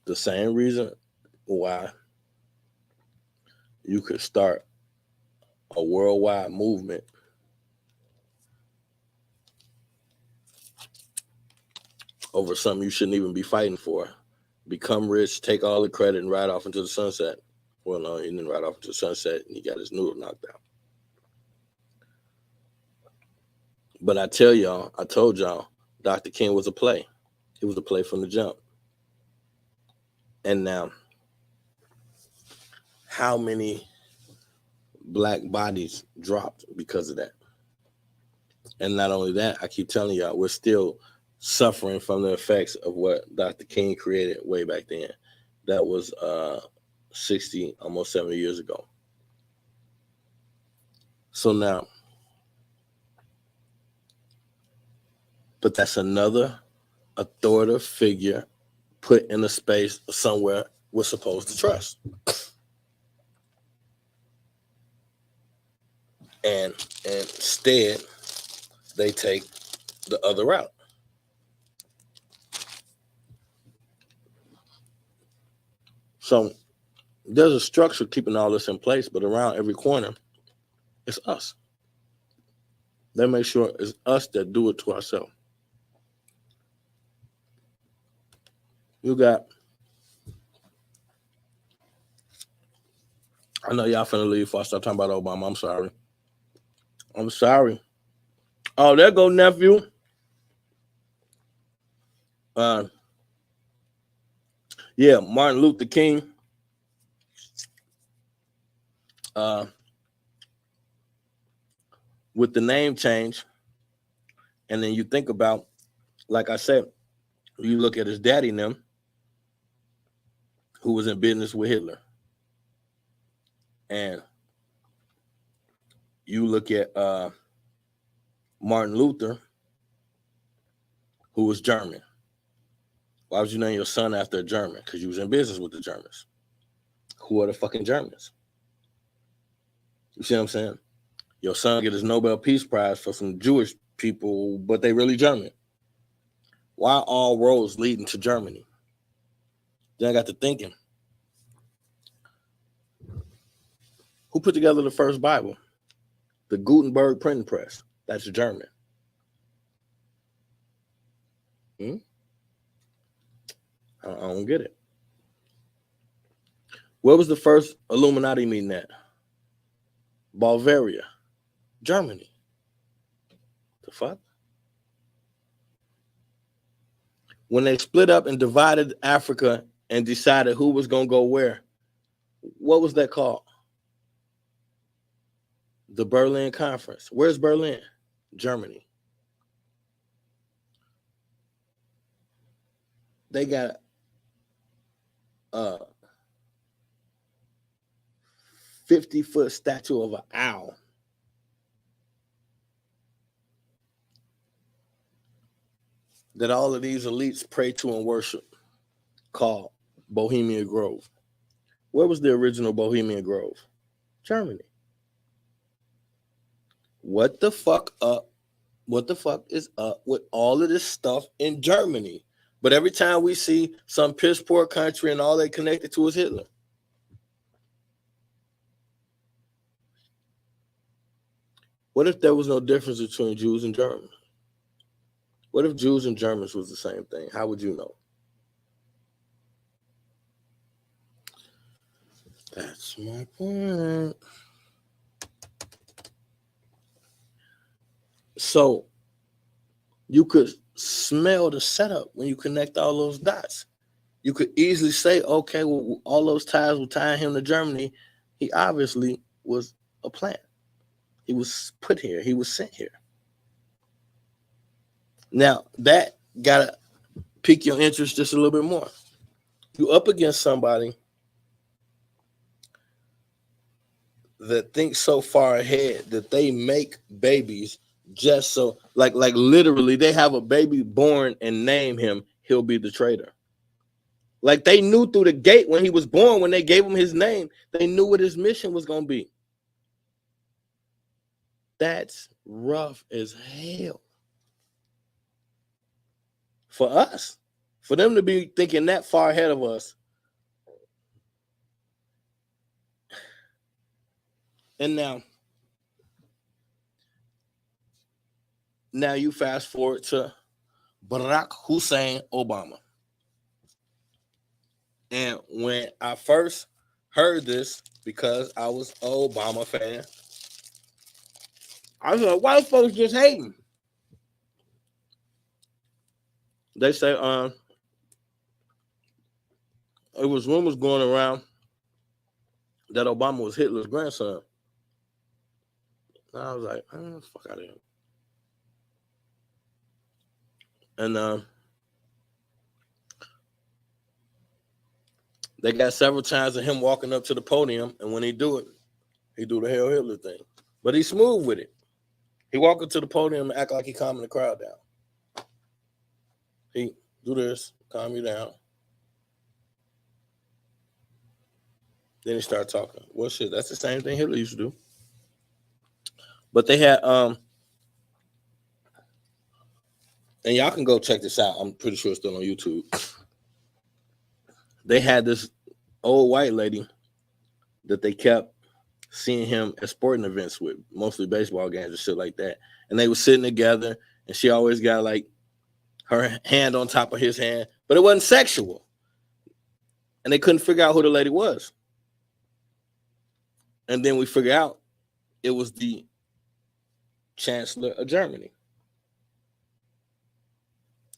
The same reason why you could start a worldwide movement over something you shouldn't even be fighting for. Become rich, take all the credit, and ride off into the sunset. Well, no, he didn't ride off into the sunset, and he got his noodle knocked out. But I told y'all, Dr. King was a play. It was a play from the jump. And now, how many black bodies dropped because of that? And not only that, I keep telling y'all, we're still suffering from the effects of what Dr. King created way back then. That was 60, almost 70 years ago. So now, but that's another authoritative figure put in a space somewhere we're supposed to trust. And instead, they take the other route. So there's a structure keeping all this in place, but around every corner, it's us. They make sure it's us that do it to ourselves. You got, I know y'all finna leave before I start talking about Obama. I'm sorry. Oh, there go nephew. Yeah, Martin Luther King. With the name change, and then you think about, like I said, you look at his daddy and them, who was in business with Hitler. And you look at Martin Luther, who was German. Why would you name your son after a German? Because you was in business with the Germans. Who are the fucking Germans? You see what I'm saying? Your son get his Nobel Peace Prize for some Jewish people, but they really German. Why all roads leading to Germany? Then I got to thinking, who put together the first Bible? The Gutenberg printing press. That's German. I don't get it. Where was the first Illuminati meeting at? Bavaria, Germany. The fuck? When they split up and divided Africa and decided who was going to go where, what was that called? The Berlin Conference. Where's Berlin? Germany. They got 50-foot statue of an owl. That all of these elites pray to and worship, called Bohemian Grove. Where was the original Bohemian Grove? Germany. What the fuck is up with all of this stuff in Germany? But every time we see some piss poor country and all they connected to is Hitler. What if there was no difference between Jews and Germans? What if Jews and Germans was the same thing? How would you know? That's my point. So you could smell the setup when you connect all those dots. You could easily say, okay, well, all those ties were tying him to Germany. He obviously was a plant. He was put here. He was sent here. Now, that got to pique your interest just a little bit more. You up against somebody that thinks so far ahead that they make babies just so, like literally, they have a baby born and name him, he'll be the traitor. Like they knew through the gate when he was born, when they gave him his name, they knew what his mission was going to be. That's rough as hell. For us, for them to be thinking that far ahead of us. And now you fast forward to Barack Hussein Obama. And when I first heard this, because I was an Obama fan, I was like, why folks just hating? They say it was rumors going around that Obama was Hitler's grandson. And I was like, fuck out of here. And they got several times of him walking up to the podium, and when he do it, he do the Hail Hitler thing. But he's smooth with it. He walk up to the podium and act like he calming the crowd down. He do this, calm you down. Then he start talking. Well, shit, that's the same thing Hitler used to do. But they had and y'all can go check this out. I'm pretty sure it's still on YouTube. They had this old white lady that they kept seeing him at sporting events with, mostly baseball games and shit like that. And they were sitting together, and she always got like her hand on top of his hand, but it wasn't sexual. And they couldn't figure out who the lady was. And then we figured out it was the Chancellor of Germany,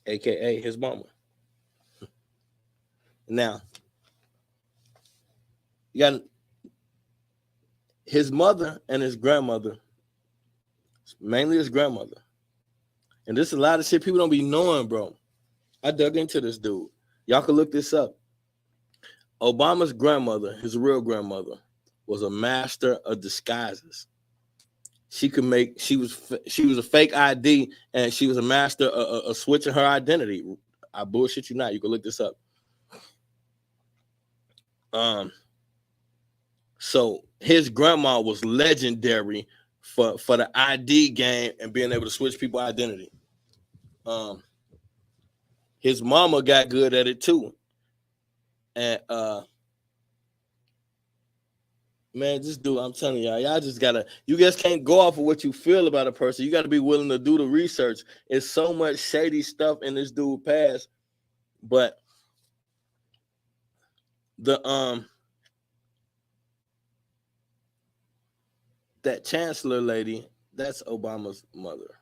aka his mama. Now, you got his mother and his grandmother, mainly his grandmother. And this is a lot of shit people don't be knowing, bro. I dug into this dude. Y'all can look this up. Obama's grandmother, his real grandmother, was a master of disguises. She was a fake ID, and she was a master of switching her identity. I bullshit you not. You can look this up. So his grandma was legendary for the ID game and being able to switch people's identity. His mama got good at it too. And man, this dude, I'm telling y'all you just can't go off of what you feel about a person. You got to be willing to do the research. It's so much shady stuff in this dude's past. But that chancellor lady, that's Obama's mother.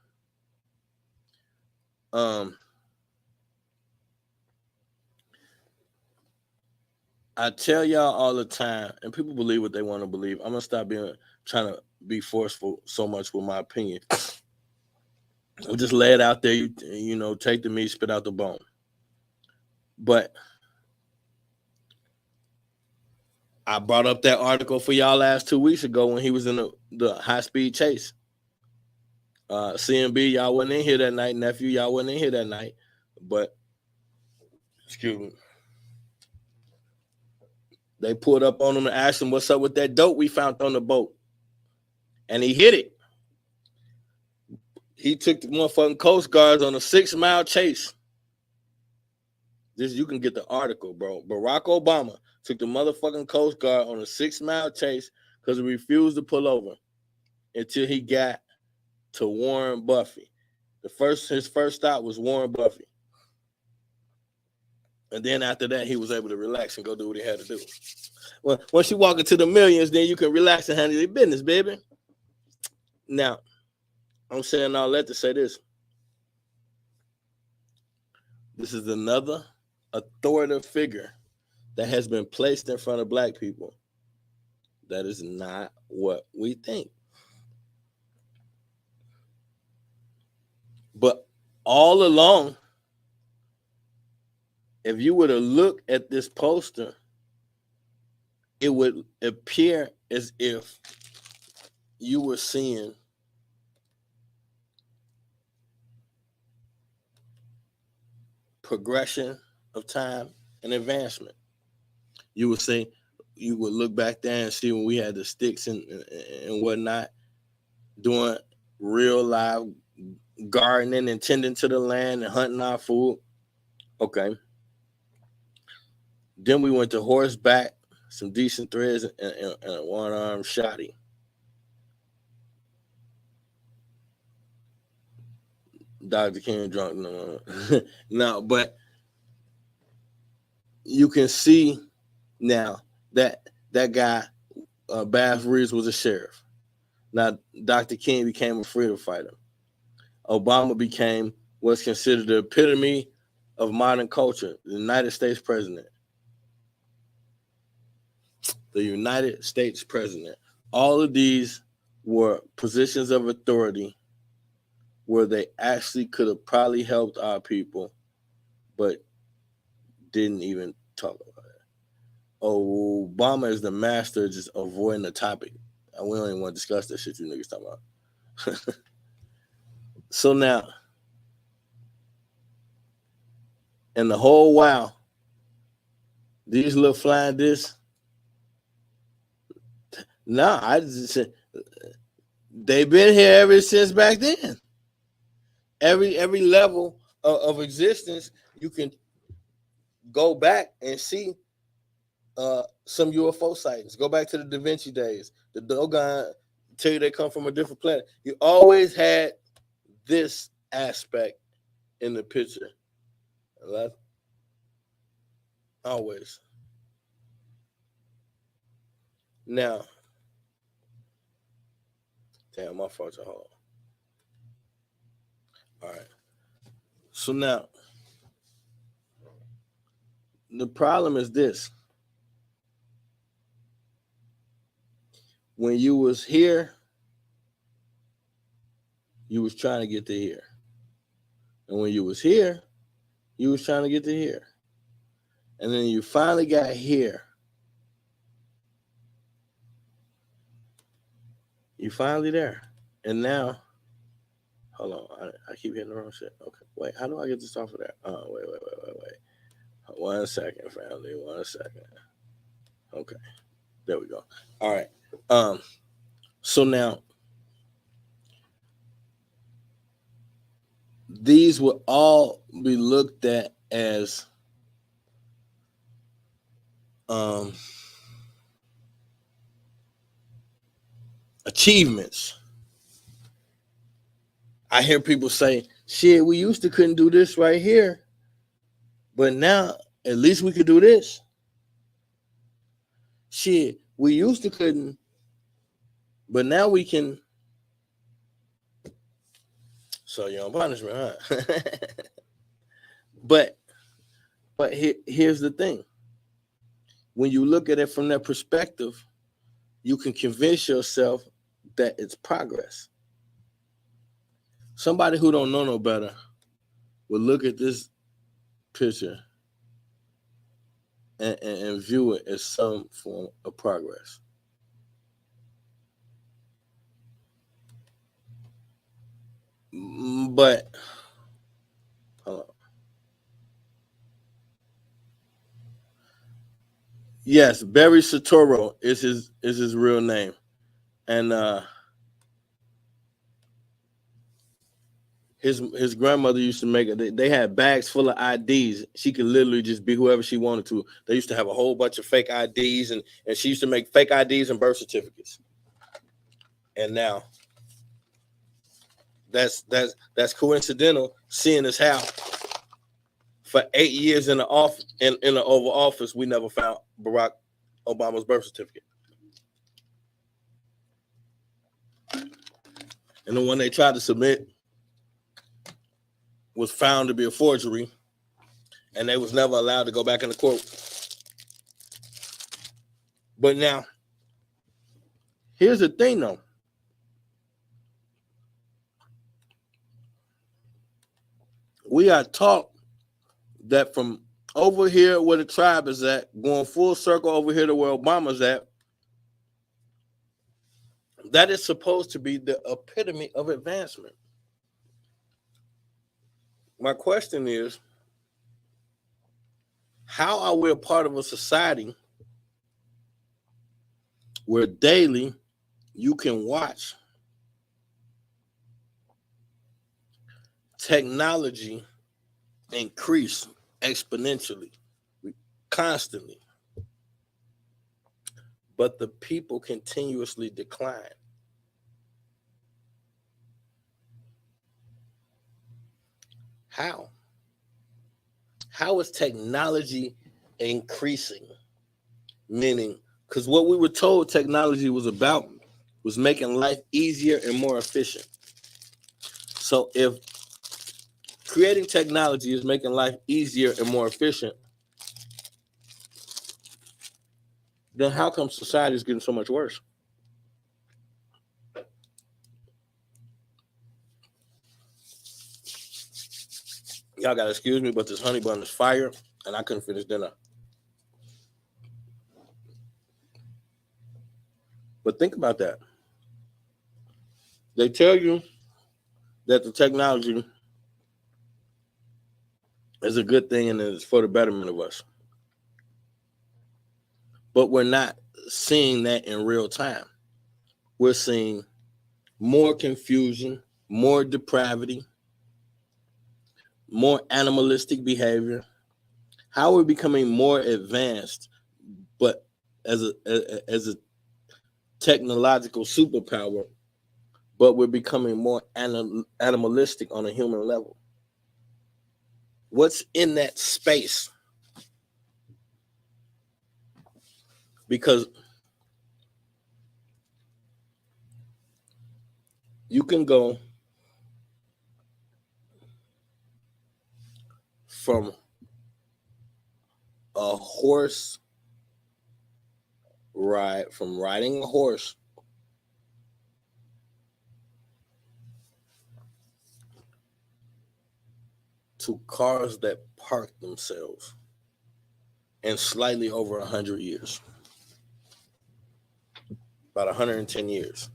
I tell y'all all the time, and people believe what they want to believe. I'm gonna stop trying to be forceful so much with my opinion. I'll just lay it out there. You know, take the meat, spit out the bone. But I brought up that article for y'all last 2 weeks ago when he was in the high-speed chase. CMB, y'all wasn't in here that night. Nephew, y'all wasn't in here that night. But, excuse me. They pulled up on him and asked him, what's up with that dope we found on the boat? And he hit it. He took the motherfucking Coast Guards on a 6-mile chase. You can get the article, bro. Barack Obama took the motherfucking Coast Guard on a 6-mile chase because he refused to pull over until he got to Warren Buffett. His first stop was Warren Buffett. And then after that, he was able to relax and go do what he had to do. Well, once you walk into the millions, then you can relax and handle your business, baby. Now, I'm saying all that to say this. This is another authoritative figure that has been placed in front of black people. That is not what we think. But all along, if you were to look at this poster, it would appear as if you were seeing progression of time and advancement. You would look back there and see when we had the sticks and whatnot, doing real live gardening and tending to the land and hunting our food. Okay. Then we went to horseback, some decent threads, and a one-armed shotty. Dr. King drunk. No, but you can see now that guy, Bass Reeves, was a sheriff. Now, Dr. King became a freedom fighter. Obama became what's considered the epitome of modern culture, the United States president. The United States president. All of these were positions of authority where they actually could have probably helped our people, but didn't even talk about it. Obama is the master of just avoiding the topic. And we don't even want to discuss that shit you niggas talking about. So now, and the whole while, these little flying discs, I just said they've been here ever since back then. Every level of existence, you can go back and see some UFO sightings. Go back to the Da Vinci days. The Dogon tell you they come from a different planet. You always had this aspect in the picture. Always. Now, damn, my fault's a hole. All right. So now, the problem is this. When you was here, you was trying to get to here. And when you was here, you was trying to get to here. And then you finally got here. You finally there. And now, hold on. I keep hitting the wrong shit. Okay. Wait, how do I get this off of there? Oh, wait. 1 second, family. 1 second. Okay. There we go. All right. So now, these will all be looked at as achievements. I hear people say, shit, we used to couldn't do this right here, but now at least we could do this. Shit, we used to couldn't, but now we can. So you're on punishment, huh? But here's the thing. When you look at it from that perspective, you can convince yourself that it's progress. Somebody who don't know no better will look at this picture and view it as some form of progress. But hold on. Yes, Barry Soetoro is his real name, and his grandmother used to make it. They had bags full of IDs. She could literally just be whoever she wanted to. They used to have a whole bunch of fake IDs, and she used to make fake IDs and birth certificates. And now, That's coincidental, seeing as how for 8 years in the office in the Oval Office, we never found Barack Obama's birth certificate. And the one they tried to submit was found to be a forgery, and they was never allowed to go back in the court. But now, here's the thing though. We are taught that from over here where the tribe is at, going full circle over here to where Obama's at, that is supposed to be the epitome of advancement. My question is, how are we a part of a society where daily you can watch technology increase exponentially, constantly, but the people continuously decline? How? How is technology increasing? Meaning, because what we were told technology was about was making life easier and more efficient. So if creating technology is making life easier and more efficient, then how come society is getting so much worse? Y'all gotta excuse me, but this honey bun is fire, and I couldn't finish dinner. But think about that. They tell you that the technology is a good thing and it's for the betterment of us. But we're not seeing that in real time. We're seeing more confusion, more depravity, more animalistic behavior. How are we becoming more advanced, but as a technological superpower, but we're becoming more animalistic on a human level? What's in that space? Because you can go from a horse ride, from riding a horse to cars that park themselves in slightly over 100 years, about 110 years.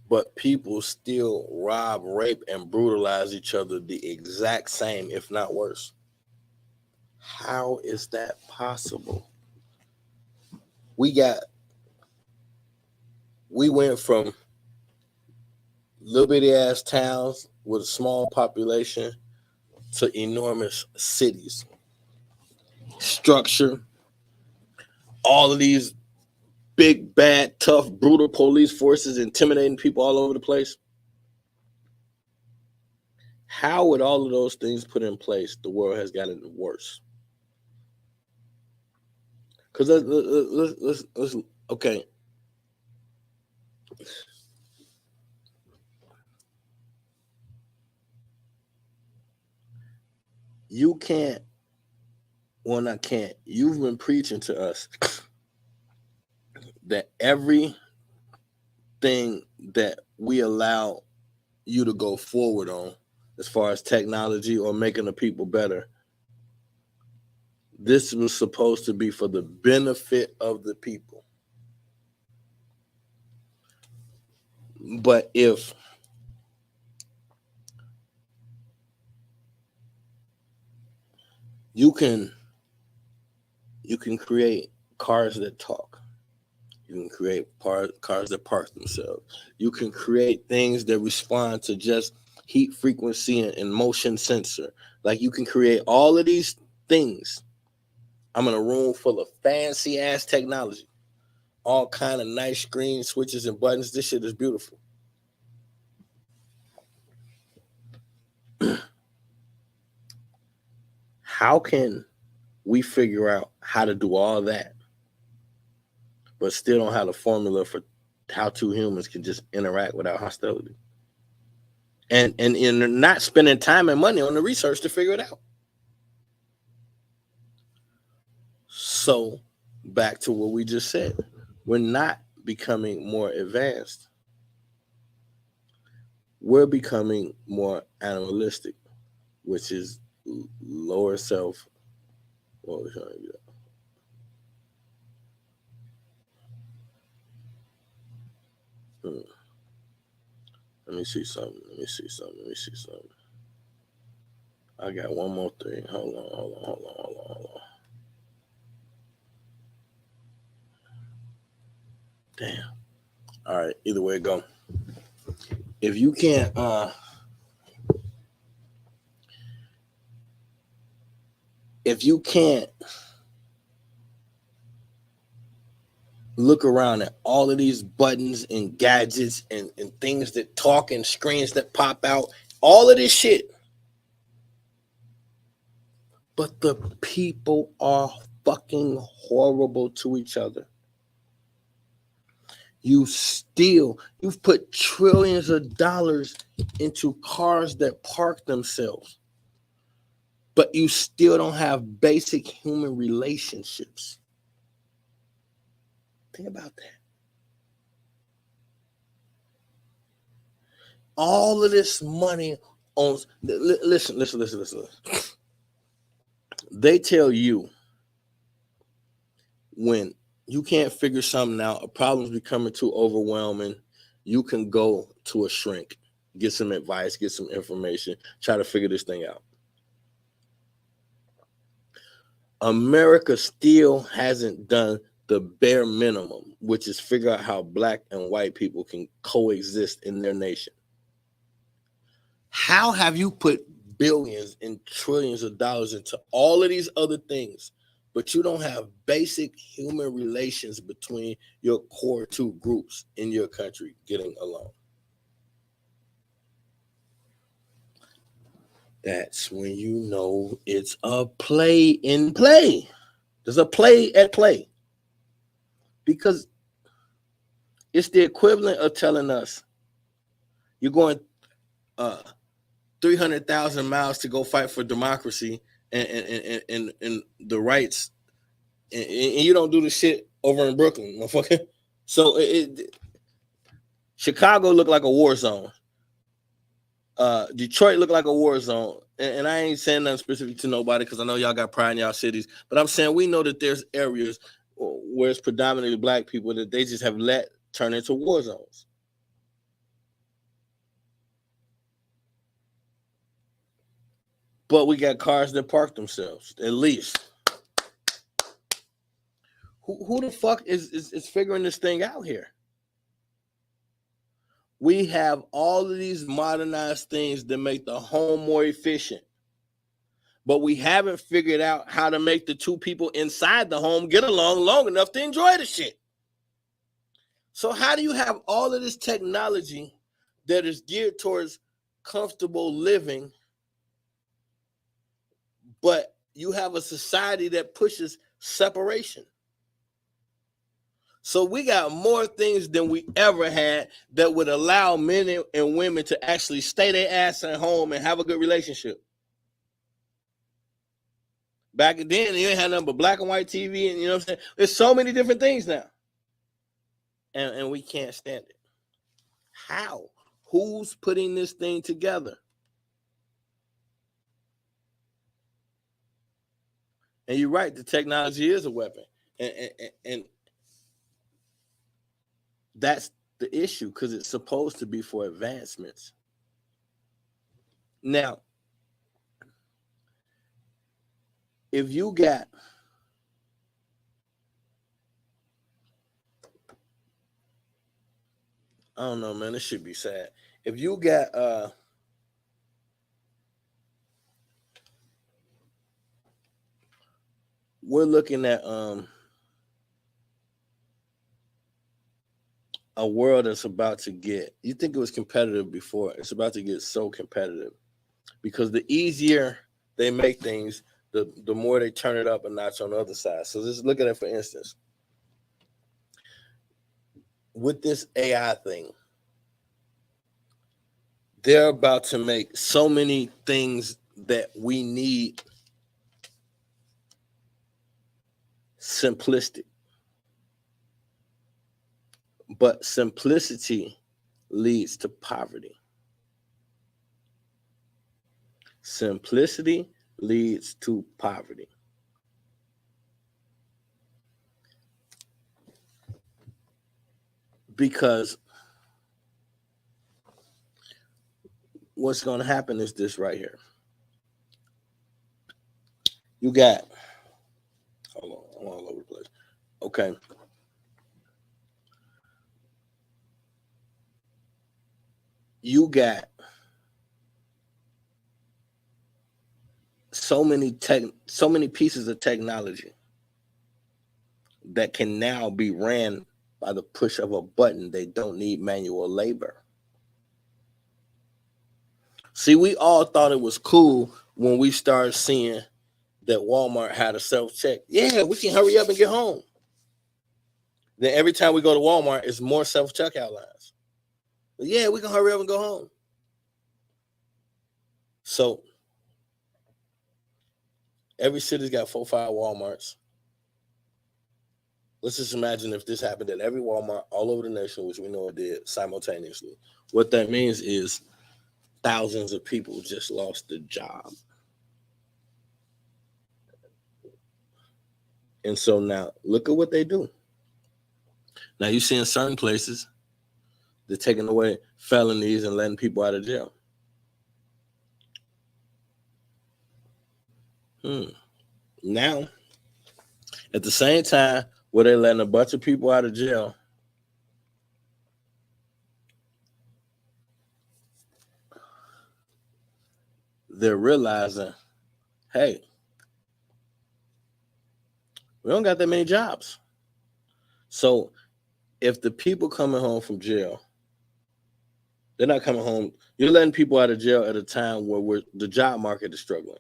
But people still rob, rape, and brutalize each other the exact same, if not worse. How is that possible? We went from little bitty ass towns with a small population to enormous cities. Structure, all of these big, bad, tough, brutal police forces intimidating people all over the place. How, with all of those things put in place, the world has gotten worse? Because let's okay. You can't, well, not can't. You've been preaching to us that everything that we allow you to go forward on, as far as technology or making the people better, this was supposed to be for the benefit of the people. But if you can create cars that talk, you can create cars that park themselves, you can create things that respond to just heat frequency and motion sensor. Like, you can create all of these things. I'm in a room full of fancy ass technology. all kind of nice screen switches and buttons. This shit is beautiful. How can we figure out how to do all that, but still don't have the formula for how two humans can just interact without hostility? And not spending time and money on the research to figure it out. So back to what we just said. We're not becoming more advanced. We're becoming more animalistic, which is lower self. What was I trying to do? Let me see something. I got one more thing. Hold on. Damn. All right. Either way it go. If you can't look around at all of these buttons and gadgets and things that talk and screens that pop out, all of this shit. But the people are fucking horrible to each other. You've put trillions of dollars into cars that park themselves, but you still don't have basic human relationships. Think about that. All of this money on, listen. They tell you when you can't figure something out, a problem's becoming too overwhelming, you can go to a shrink, get some advice, get some information, try to figure this thing out. America still hasn't done the bare minimum, which is figure out how black and white people can coexist in their nation. How have you put billions and trillions of dollars into all of these other things, but you don't have basic human relations between your core two groups in your country getting along? That's when you know it's a play in play. There's a play at play. Because it's the equivalent of telling us you're going 300,000 miles to go fight for democracy and the rights, and you don't do the shit over in Brooklyn, motherfucker. So Chicago looked like a war zone. Detroit looked like a war zone. And I ain't saying nothing specific to nobody because I know y'all got pride in y'all cities. But I'm saying we know that there's areas where it's predominantly black people that they just have let turn into war zones. But we got cars that park themselves, at least. Who the fuck is figuring this thing out here? We have all of these modernized things that make the home more efficient. But we haven't figured out how to make the two people inside the home get along long enough to enjoy the shit. So how do you have all of this technology that is geared towards comfortable living, but you have a society that pushes separation? So we got more things than we ever had that would allow men and women to actually stay their ass at home and have a good relationship. Back then, you ain't had nothing but black and white TV, and you know what I'm saying? There's so many different things now. And we can't stand it. How? Who's putting this thing together? And you're right, the technology is a weapon. And that's the issue, because it's supposed to be for advancements. Now, if you got I don't know, man, this should be sad. If you got we're looking at a world that's about to get, you think it was competitive before, it's about to get so competitive because the easier they make things, the more they turn it up a notch on the other side. So just look at it, for instance, with this AI thing, they're about to make so many things that we need simplistic. But simplicity leads to poverty. Simplicity leads to poverty. Because what's going to happen is this right here. You got, hold on, I'm all over the place. Okay. You got so many pieces of technology that can now be ran by the push of a button. They don't need manual labor. See, we all thought it was cool when we started seeing that Walmart had a self-check. Yeah, we can hurry up and get home. Then every time we go to Walmart, it's more self-checkout lines. But yeah, we can hurry up and go home. So every city's got 4 or 5 Walmarts. Let's just imagine if this happened at every Walmart all over the nation, which we know it did simultaneously. What that means is thousands of people just lost their job. And so now look at what they do. Now you see in certain places, they're taking away felonies and letting people out of jail. Now, at the same time, where they're letting a bunch of people out of jail, they're realizing, hey, we don't got that many jobs. So if the people coming home from jail, they're not coming home, you're letting people out of jail at a time where the job market is struggling.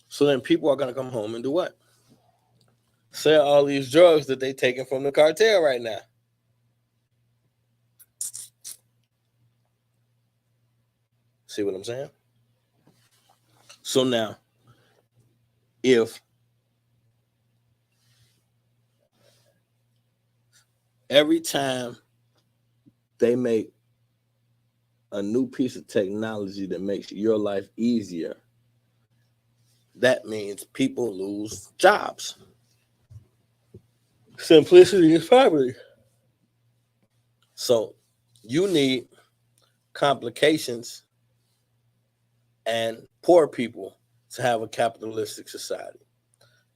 So then people are going to come home and do what? Sell all these drugs that they're taking from the cartel right now. See what I'm saying? So now, if every time they make a new piece of technology that makes your life easier, that means people lose jobs. Simplicity is poverty. So you need complications and poor people to have a capitalistic society.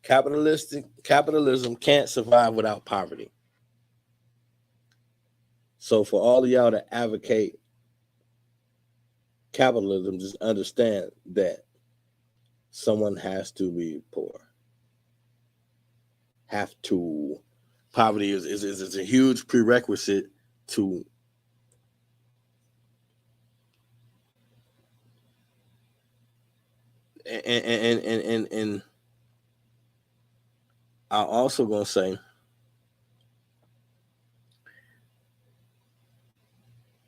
Capitalism can't survive without poverty. So for all of y'all to advocate capitalism, just understand that someone has to be poor. Have to. Poverty is a huge prerequisite to and I'm also gonna say,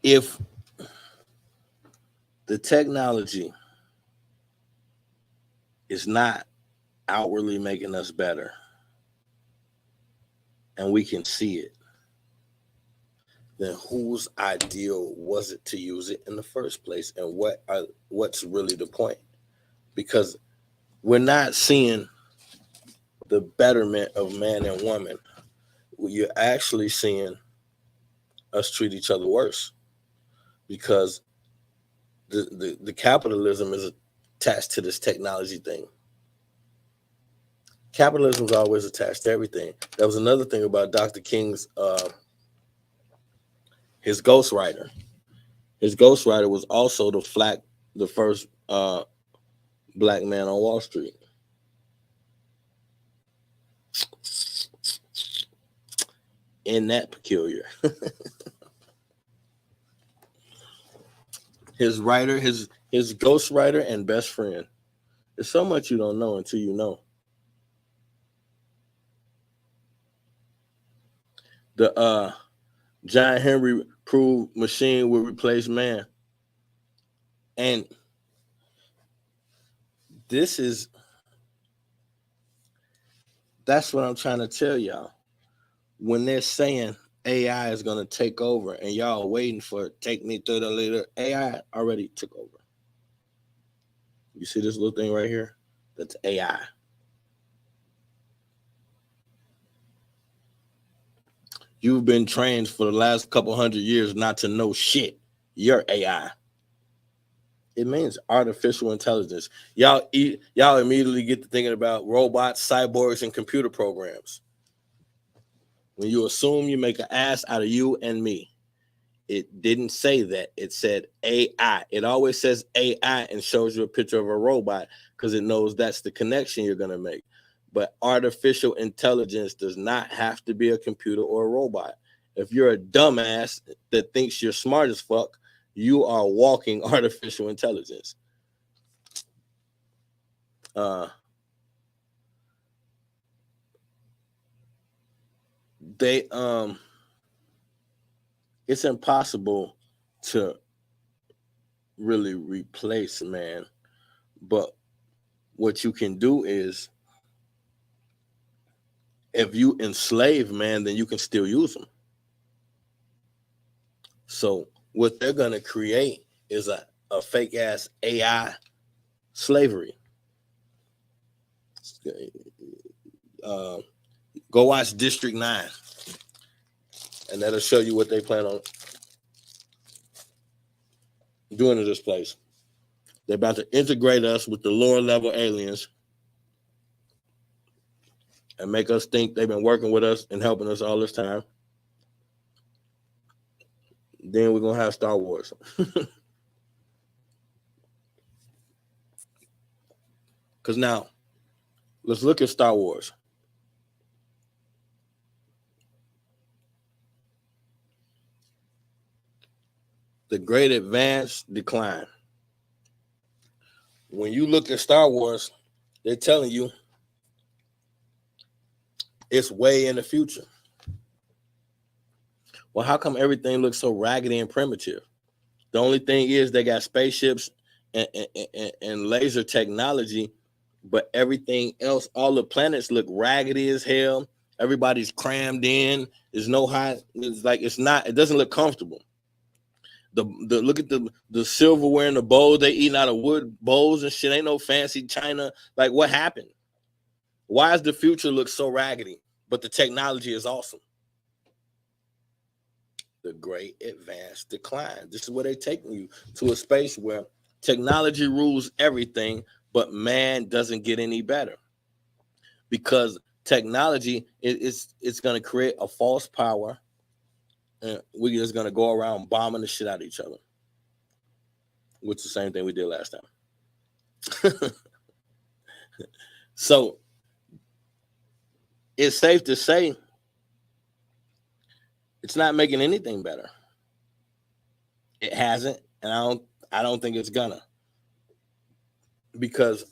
if the technology is not outwardly making us better and we can see it, then whose ideal was it to use it in the first place, and what's really the point? Because we're not seeing the betterment of man and woman. You're actually seeing us treat each other worse, because the capitalism is attached to this technology thing. Capitalism is always attached to everything. That was another thing about Dr. King's his ghostwriter. His ghostwriter was also the first black man on Wall Street. in that peculiar. His writer, his ghostwriter and best friend. There's so much you don't know until you know. The John Henry proved machine will replace man. And that's what I'm trying to tell y'all. When they're saying AI is going to take over and y'all waiting for it, take me through the leader, AI already took over. You see this little thing right here? That's AI. You've been trained for the last couple hundred years not to know shit. You're AI. It means artificial intelligence. Y'all immediately get to thinking about robots, cyborgs, and computer programs. When you assume you make an ass out of you and me. It didn't say that. It said AI. It always says AI and shows you a picture of a robot because it knows that's the connection you're going to make. But artificial intelligence does not have to be a computer or a robot. If you're a dumbass that thinks you're smart as fuck, you are walking artificial intelligence. It's impossible to really replace man, but what you can do is, if you enslave man, then you can still use them. So what they're going to create is a fake ass AI slavery. Go watch District 9, and that'll show you what they plan on doing to this place. They're about to integrate us with the lower level aliens and make us think they've been working with us and helping us all this time. Then we're going to have Star Wars. Because now, let's look at Star Wars. The Great Advance Decline. When you look at Star Wars, they're telling you it's way in the future. Well, how come everything looks so raggedy and primitive? The only thing is they got spaceships and laser technology, but everything else, all the planets look raggedy as hell. Everybody's crammed in. There's no high. It's like it doesn't look comfortable. The look at the silverware and the bowls they eating out of wood bowls and shit. Ain't no fancy china. Like, what happened? Why does the future look so raggedy, but the technology is awesome? The Great Advance Decline. This is where they're taking you, to a space where technology rules everything, but man doesn't get any better. Because technology it's going to create a false power, and we're just going to go around bombing the shit out of each other, which is the same thing we did last time. So it's safe to say it's not making anything better. It hasn't, and I don't think it's gonna, because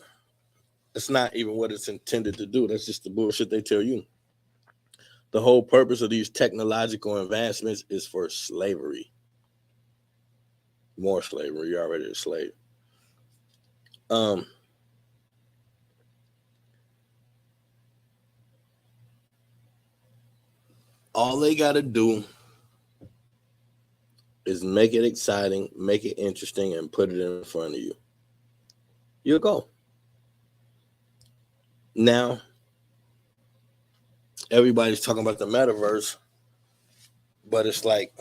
it's not even what it's intended to do. That's just the bullshit they tell you. The whole purpose of these technological advancements is for slavery. More slavery. You're already a slave. All they got to do is make it exciting, make it interesting, and put it in front of you. You'll go. Now, everybody's talking about the metaverse, but it's like,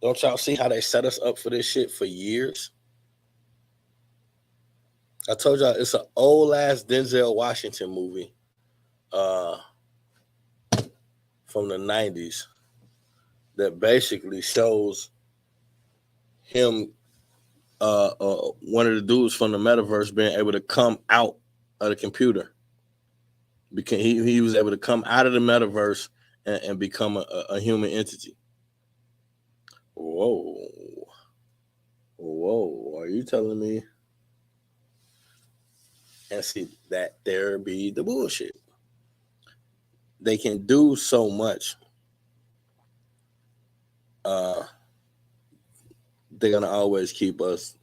don't y'all see how they set us up for this shit for years? I told y'all it's an old ass Denzel Washington movie from the 90s that basically shows him, one of the dudes from the metaverse being able to come out of the computer. Because he was able to come out of the metaverse and become a human entity. Whoa. Whoa. Are you telling me? And see, that there be the bullshit. They can do so much. They're gonna always keep us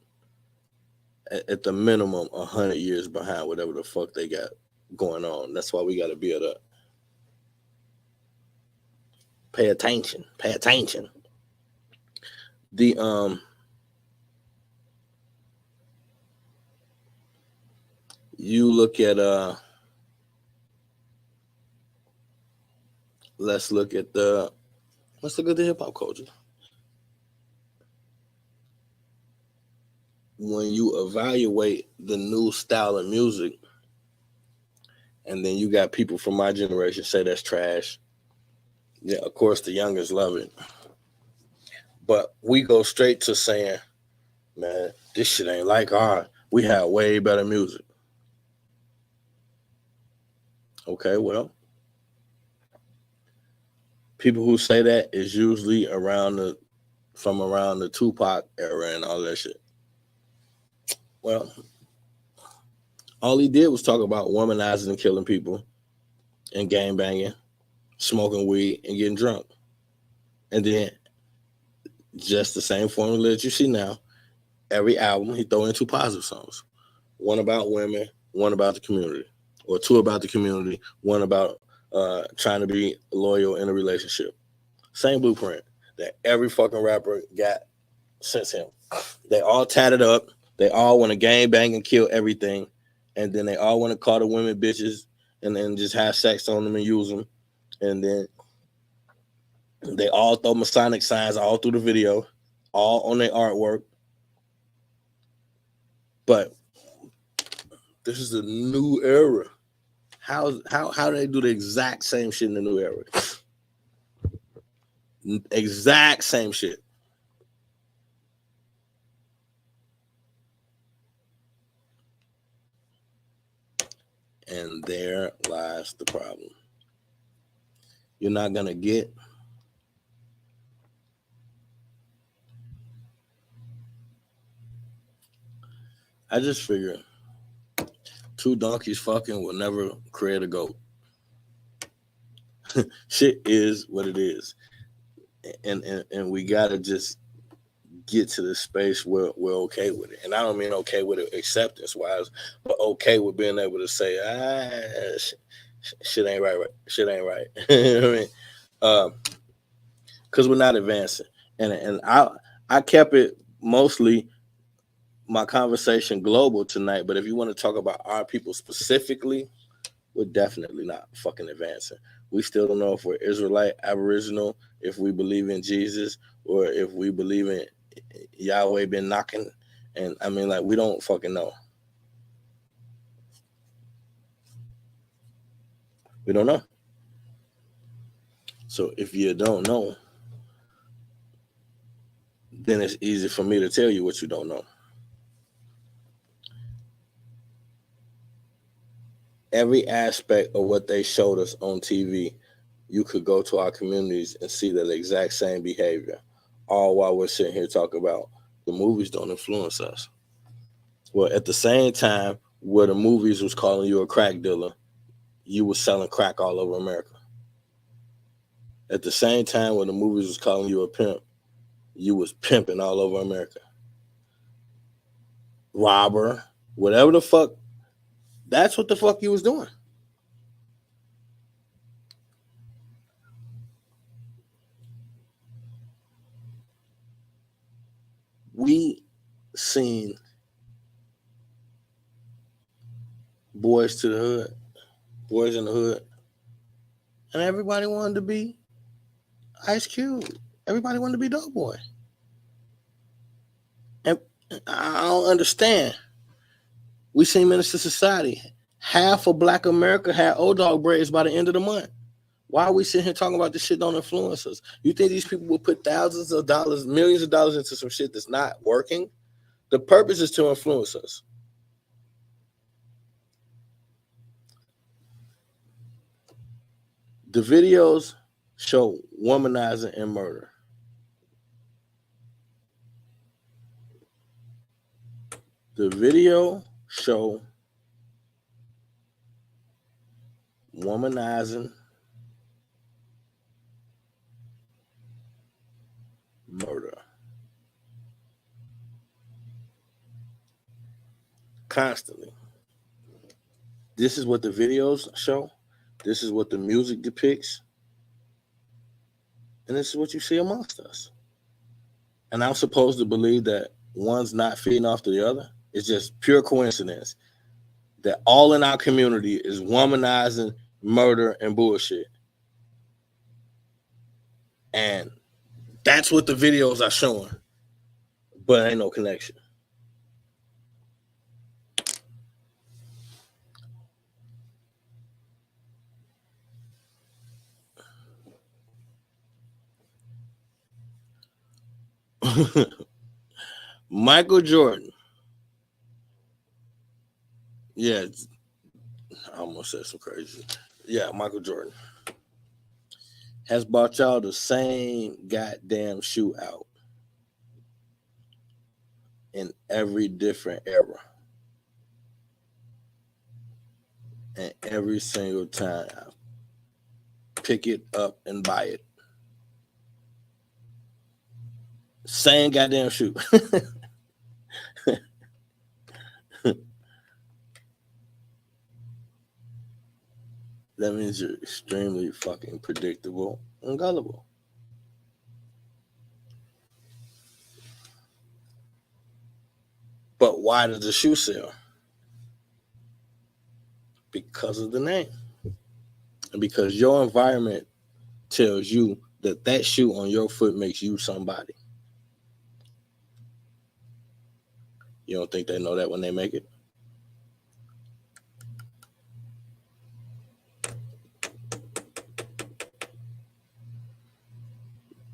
at the minimum 100 years behind whatever the fuck they got going on. That's why we got to be able to pay attention. Pay attention. The you look at let's look at the hip hop culture. When you evaluate the new style of music, and then you got people from my generation say that's trash. Yeah, of course the youngers love it. But we go straight to saying, man, this shit ain't like ours. We have way better music. Okay, well, people who say that is usually from around the Tupac era and all that shit. Well, all he did was talk about womanizing and killing people and gang banging, smoking weed and getting drunk. And then just the same formula that you see now, every album he throw in 2 positive songs. One about women, one about the community. Or 2 about the community, one about trying to be loyal in a relationship. Same blueprint that every fucking rapper got since him. They all tatted up. They all want to gang bang and kill everything. And then they all want to call the women bitches and then just have sex on them and use them. And then they all throw Masonic signs all through the video, all on their artwork. But this is a new era. How do they do the exact same shit in the new era? Exact same shit. And there lies the problem. You're not gonna get I just figure 2 donkeys fucking will never create a goat. Shit is what it is. And we gotta just get to the space where we're okay with it. And I don't mean okay with it acceptance wise, but okay with being able to say, shit ain't right. Shit ain't right. You know what I mean? Because we're not advancing. And I kept it mostly my conversation global tonight, but if you want to talk about our people specifically, we're definitely not fucking advancing. We still don't know if we're Israelite, Aboriginal, if we believe in Jesus, or if we believe in Yahweh been knocking. And I mean, like, we don't fucking know. We don't know. So if you don't know, then it's easy for me to tell you what you don't know. Every aspect of what they showed us on TV, you could go to our communities and see that exact same behavior, all while we're sitting here talking about the movies don't influence us. Well, at the same time, where the movies was calling you a crack dealer, you was selling crack all over America. At the same time, when the movies was calling you a pimp, you was pimping all over America. Robber, whatever the fuck, that's what the fuck you was doing. We seen Boys to the Hood, Boys in the Hood, and everybody wanted to be Ice Cube. Everybody wanted to be Dope Boy. And I don't understand. We seen Minister Society. Half of Black America had old dog braids by the end of the month. Why are we sitting here talking about this shit don't influence us? You think these people will put thousands of dollars, millions of dollars into some shit that's not working? The purpose is to influence us. The videos show womanizing and murder. The video show womanizing, murder. Constantly. This is what the videos show. This is what the music depicts. And this is what you see amongst us. And I'm supposed to believe that one's not feeding off to the other. It's just pure coincidence that all in our community is womanizing, murder, and bullshit. And that's what the videos are showing. But ain't no connection. Michael Jordan. Yeah, I almost said some crazy. Yeah, Michael Jordan has bought y'all the same goddamn shoe out in every different era. And every single time I pick it up and buy it. Same goddamn shoe. That means you're extremely fucking predictable and gullible. But why does the shoe sell? Because of the name. And because your environment tells you that that shoe on your foot makes you somebody. You don't think they know that when they make it?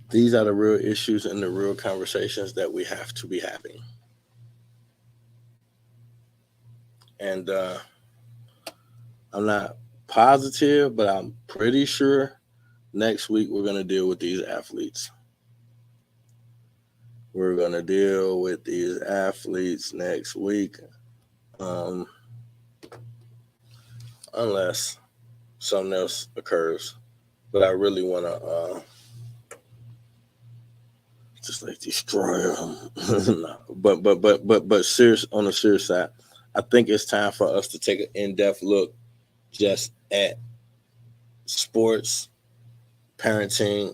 These are the real issues and the real conversations that we have to be having. And I'm not positive, but I'm pretty sure next week we're going to deal with these athletes. We're going to deal with these athletes next week. Unless something else occurs. But I really want to just like destroy them. No. But serious, on the serious side, I think it's time for us to take an in-depth look just at sports, parenting,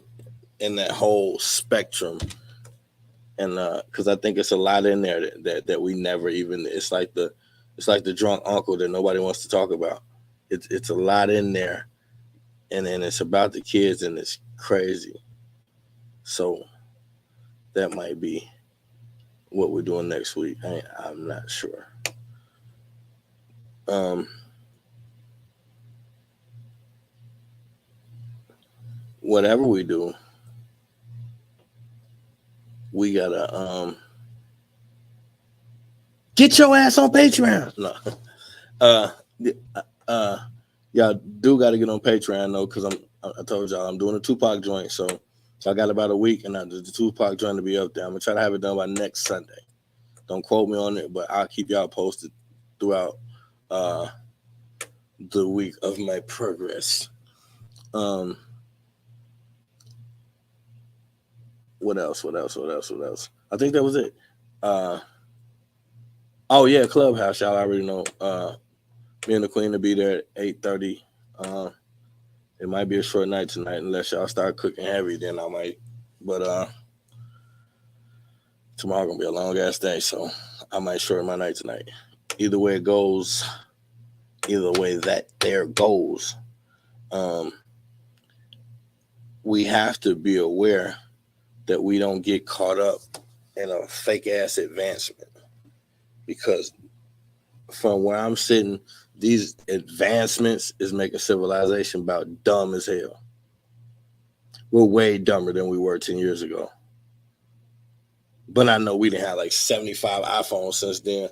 and that whole spectrum. And because I think it's a lot in there that we never even. It's like the drunk uncle that nobody wants to talk about. It's a lot in there, and then it's about the kids, and it's crazy. So that might be what we're doing next week. I'm not sure. Whatever we do, we gotta get your ass on Patreon. No, y'all do gotta get on Patreon though, because I told y'all I'm doing a Tupac joint, so I got about a week, and the Tupac joint to be up there. I'm gonna try to have it done by next Sunday. Don't quote me on it, but I'll keep y'all posted throughout the week of my progress. What else? I think that was it. Oh yeah, Clubhouse. Y'all already know. Me and the Queen will be there at 8:30. It might be a short night tonight unless y'all start cooking heavy. Then I might. But tomorrow gonna be a long ass day, so I might shorten my night tonight. Either way it goes, either way that there goes, we have to be aware that we don't get caught up in a fake ass advancement, because from where I'm sitting, these advancements is making civilization about dumb as hell. We're way dumber than we were 10 years ago. But I know we didn't have like 75 iPhones since then.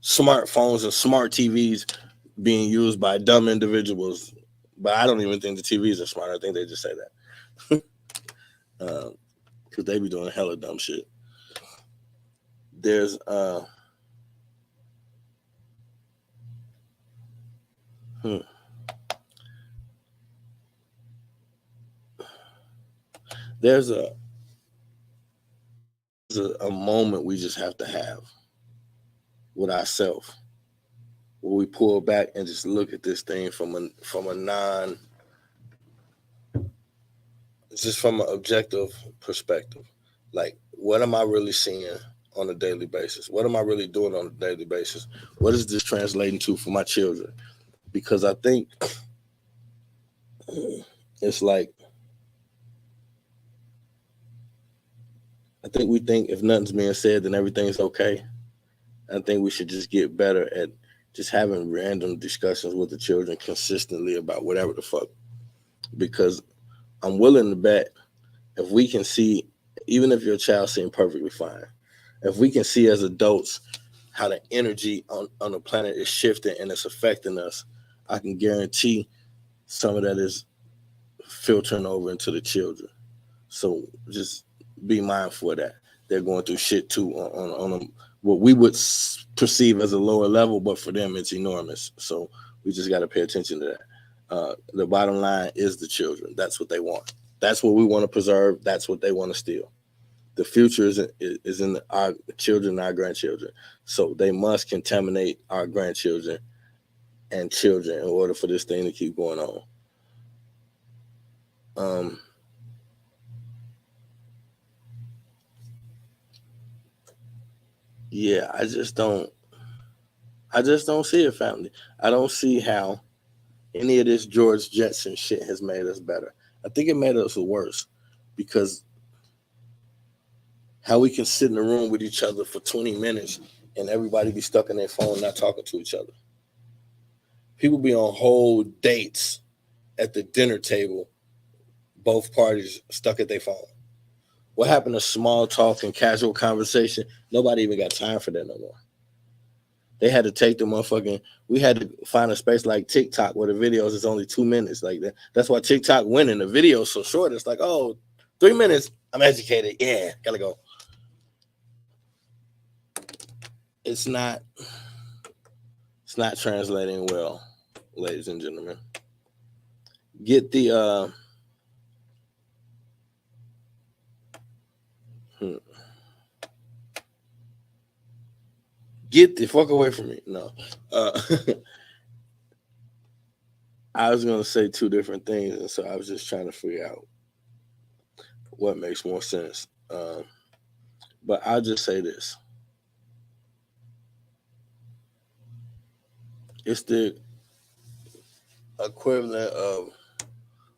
Smartphones and smart TVs being used by dumb individuals But I don't even think the TVs are smart. I think they just say that. Because they be doing hella dumb shit. There's there's a moment we just have to have with ourselves where we pull back and just look at this thing from an objective perspective. Like, what am I really seeing on a daily basis? What am I really doing on a daily basis? What is this translating to for my children? Because I think it's like, I think we think if nothing's being said, then everything's okay. I think we should just get better at just having random discussions with the children consistently about whatever the fuck. Because I'm willing to bet if we can see, even if your child seems perfectly fine, if we can see as adults how the energy on the planet is shifting and it's affecting us, I can guarantee some of that is filtering over into the children. So just be mindful of that. They're going through shit too on what we would perceive as a lower level, but for them it's enormous. So we just got to pay attention to that. The bottom line is the children. That's what they want. That's what we want to preserve. That's what they want to steal. The future is in our children and our grandchildren. So they must contaminate our grandchildren and children in order for this thing to keep going on. Yeah, I just don't see it, family. I don't see how any of this George Jetson shit has made us better. I think it made us worse because how we can sit in a room with each other for 20 minutes and everybody be stuck in their phone, not talking to each other. People be on whole dates at the dinner table, both parties stuck at their phone. What happened to small talk and casual conversation? Nobody even got time for that no more. They had to take the motherfucking, we had to find a space like TikTok where the videos is only 2 minutes. Like that. That's why TikTok winning. The video's so short. It's like, oh, 3 minutes. I'm educated. Yeah, gotta go. It's not translating well, ladies and gentlemen. Get the get the fuck away from me. No. I was gonna say two different things, and so I was just trying to figure out what makes more sense. But I'll just say this. It's the equivalent of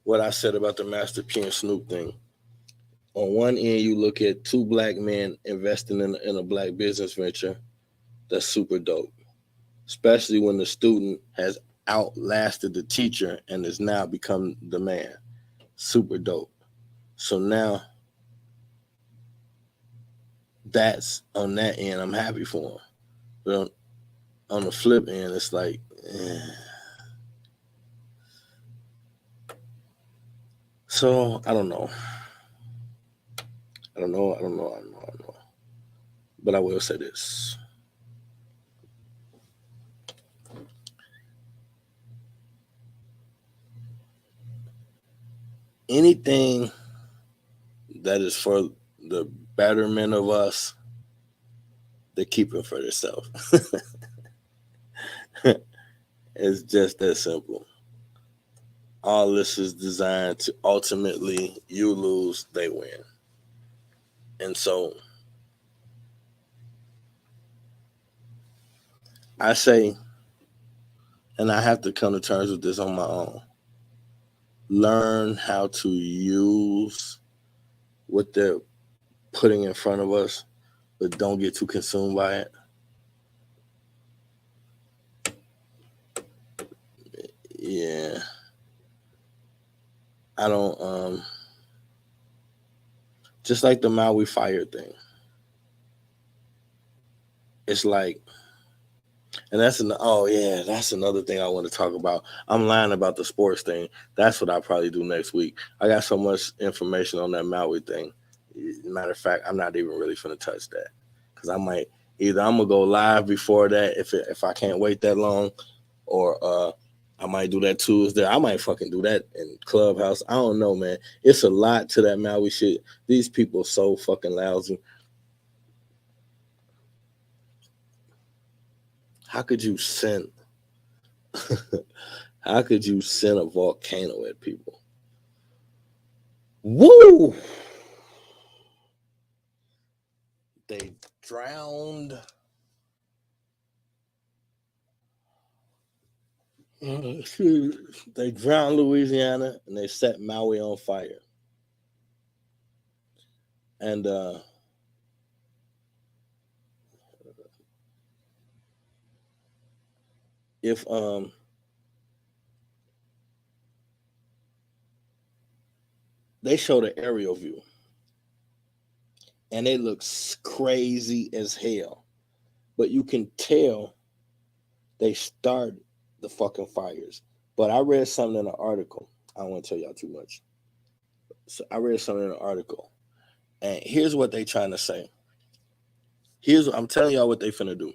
what I said about the Master P and Snoop thing. On one end, you look at two black men investing in a black business venture. That's super dope, especially when the student has outlasted the teacher and has now become the man. Super dope. So now, that's on that end, I'm happy for him. But on the flip end, it's like, So I don't know. I don't know. But I will say this. Anything that is for the betterment of us, they keep it for themselves. It's just that simple. All this is designed to ultimately, you lose, they win. And so I say, and I have to come to terms with this on my own, learn how to use what they're putting in front of us, but don't get too consumed by it. Yeah. I don't, just like the Maui fire thing. It's like, And that's that's another thing I want to talk about. I'm lying about the sports thing. That's what I'll probably do next week. I got so much information on that Maui thing. Matter of fact, I'm not even really finna touch that because I might either I'm gonna go live before that if I can't wait that long, or I might do that Tuesday. I might fucking do that in Clubhouse. I don't know, man. It's a lot to that Maui shit. These people are so fucking lousy. How could you send? How could you send a volcano at people? Woo! They drowned. They drowned Louisiana and they set Maui on fire. And if they showed an aerial view and it looks crazy as hell, but you can tell they started the fucking fires. But I read something in an article. I don't want to tell y'all too much. So I read something in an article, and here's what they trying to say. I'm telling y'all what they finna do.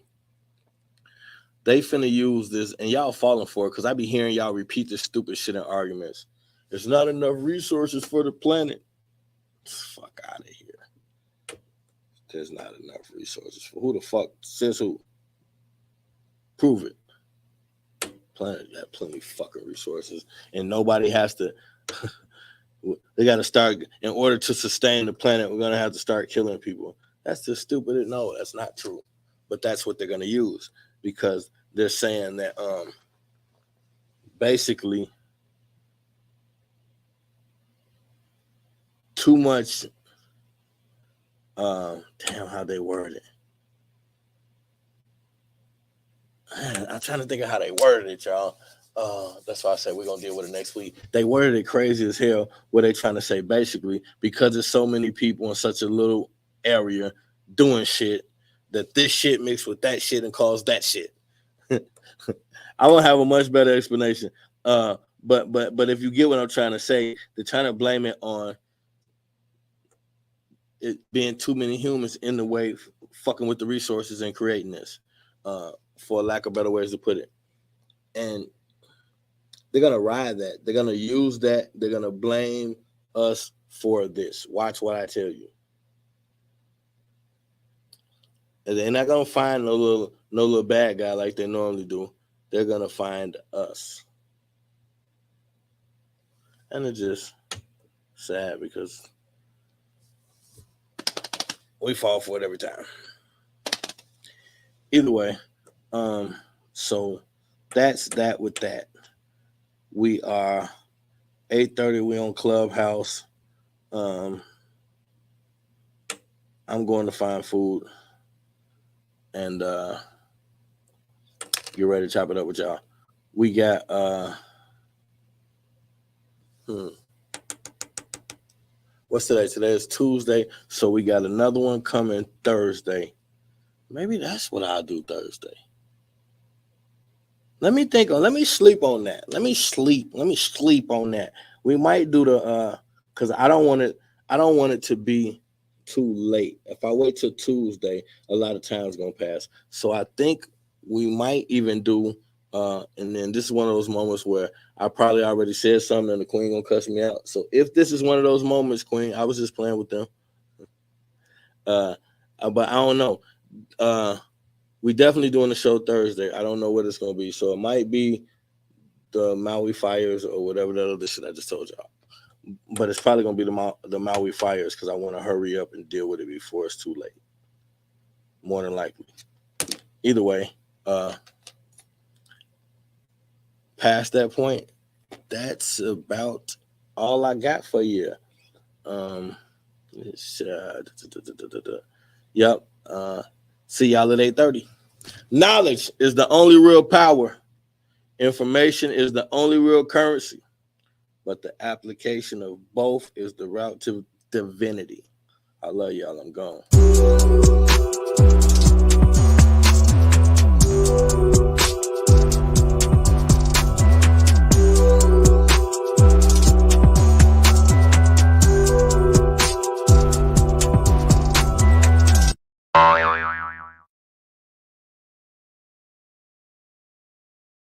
They finna use this, and y'all falling for it because I be hearing y'all repeat this stupid shit in arguments. There's not enough resources for the planet. Fuck out of here. There's not enough resources for who the fuck says who? Prove it. Planet got plenty of fucking resources, and nobody has to. They got to start in order to sustain the planet. We're gonna have to start killing people. That's just stupid. No, that's not true. But that's what they're gonna use because they're saying that basically too much. Damn, how they word it. I'm trying to think of how they worded it, y'all. That's why I said we're gonna deal with it next week. They worded it crazy as hell. What they trying to say basically, because there's so many people in such a little area doing shit, that this shit mixed with that shit and caused that shit. I won't have a much better explanation. But if you get what I'm trying to say, they're trying to blame it on it being too many humans in the way, fucking with the resources and creating this. For lack of better ways to put it. And they're going to ride that. They're going to use that. They're going to blame us for this. Watch what I tell you. And they're not going to find no little bad guy like they normally do. They're going to find us. And it's just sad because we fall for it every time. Either way, so that's that with that. We are 8:30. We on Clubhouse. I'm going to find food and get ready to chop it up with y'all. We got what's today? Today is Tuesday, so we got another one coming Thursday. Maybe that's what I'll do Thursday. Let me sleep on that. Let me sleep on that. We might do the because I don't want it to be too late. If I wait till Tuesday, a lot of time's gonna pass. So I think we might even do and then this is one of those moments where I probably already said something and the queen gonna cuss me out. So if this is one of those moments, queen, I was just playing with them. But I don't know. We definitely doing the show Thursday. I don't know what it's gonna be. So it might be the Maui fires or whatever that other shit I just told y'all. But it's probably gonna be the Maui fires because I want to hurry up and deal with it before it's too late. More than likely. Either way, past that point, that's about all I got for you. Yep. See y'all at 8:30. Knowledge is the only real power. Information is the only real currency. But the application of both is the route to divinity. I love y'all. I'm gone.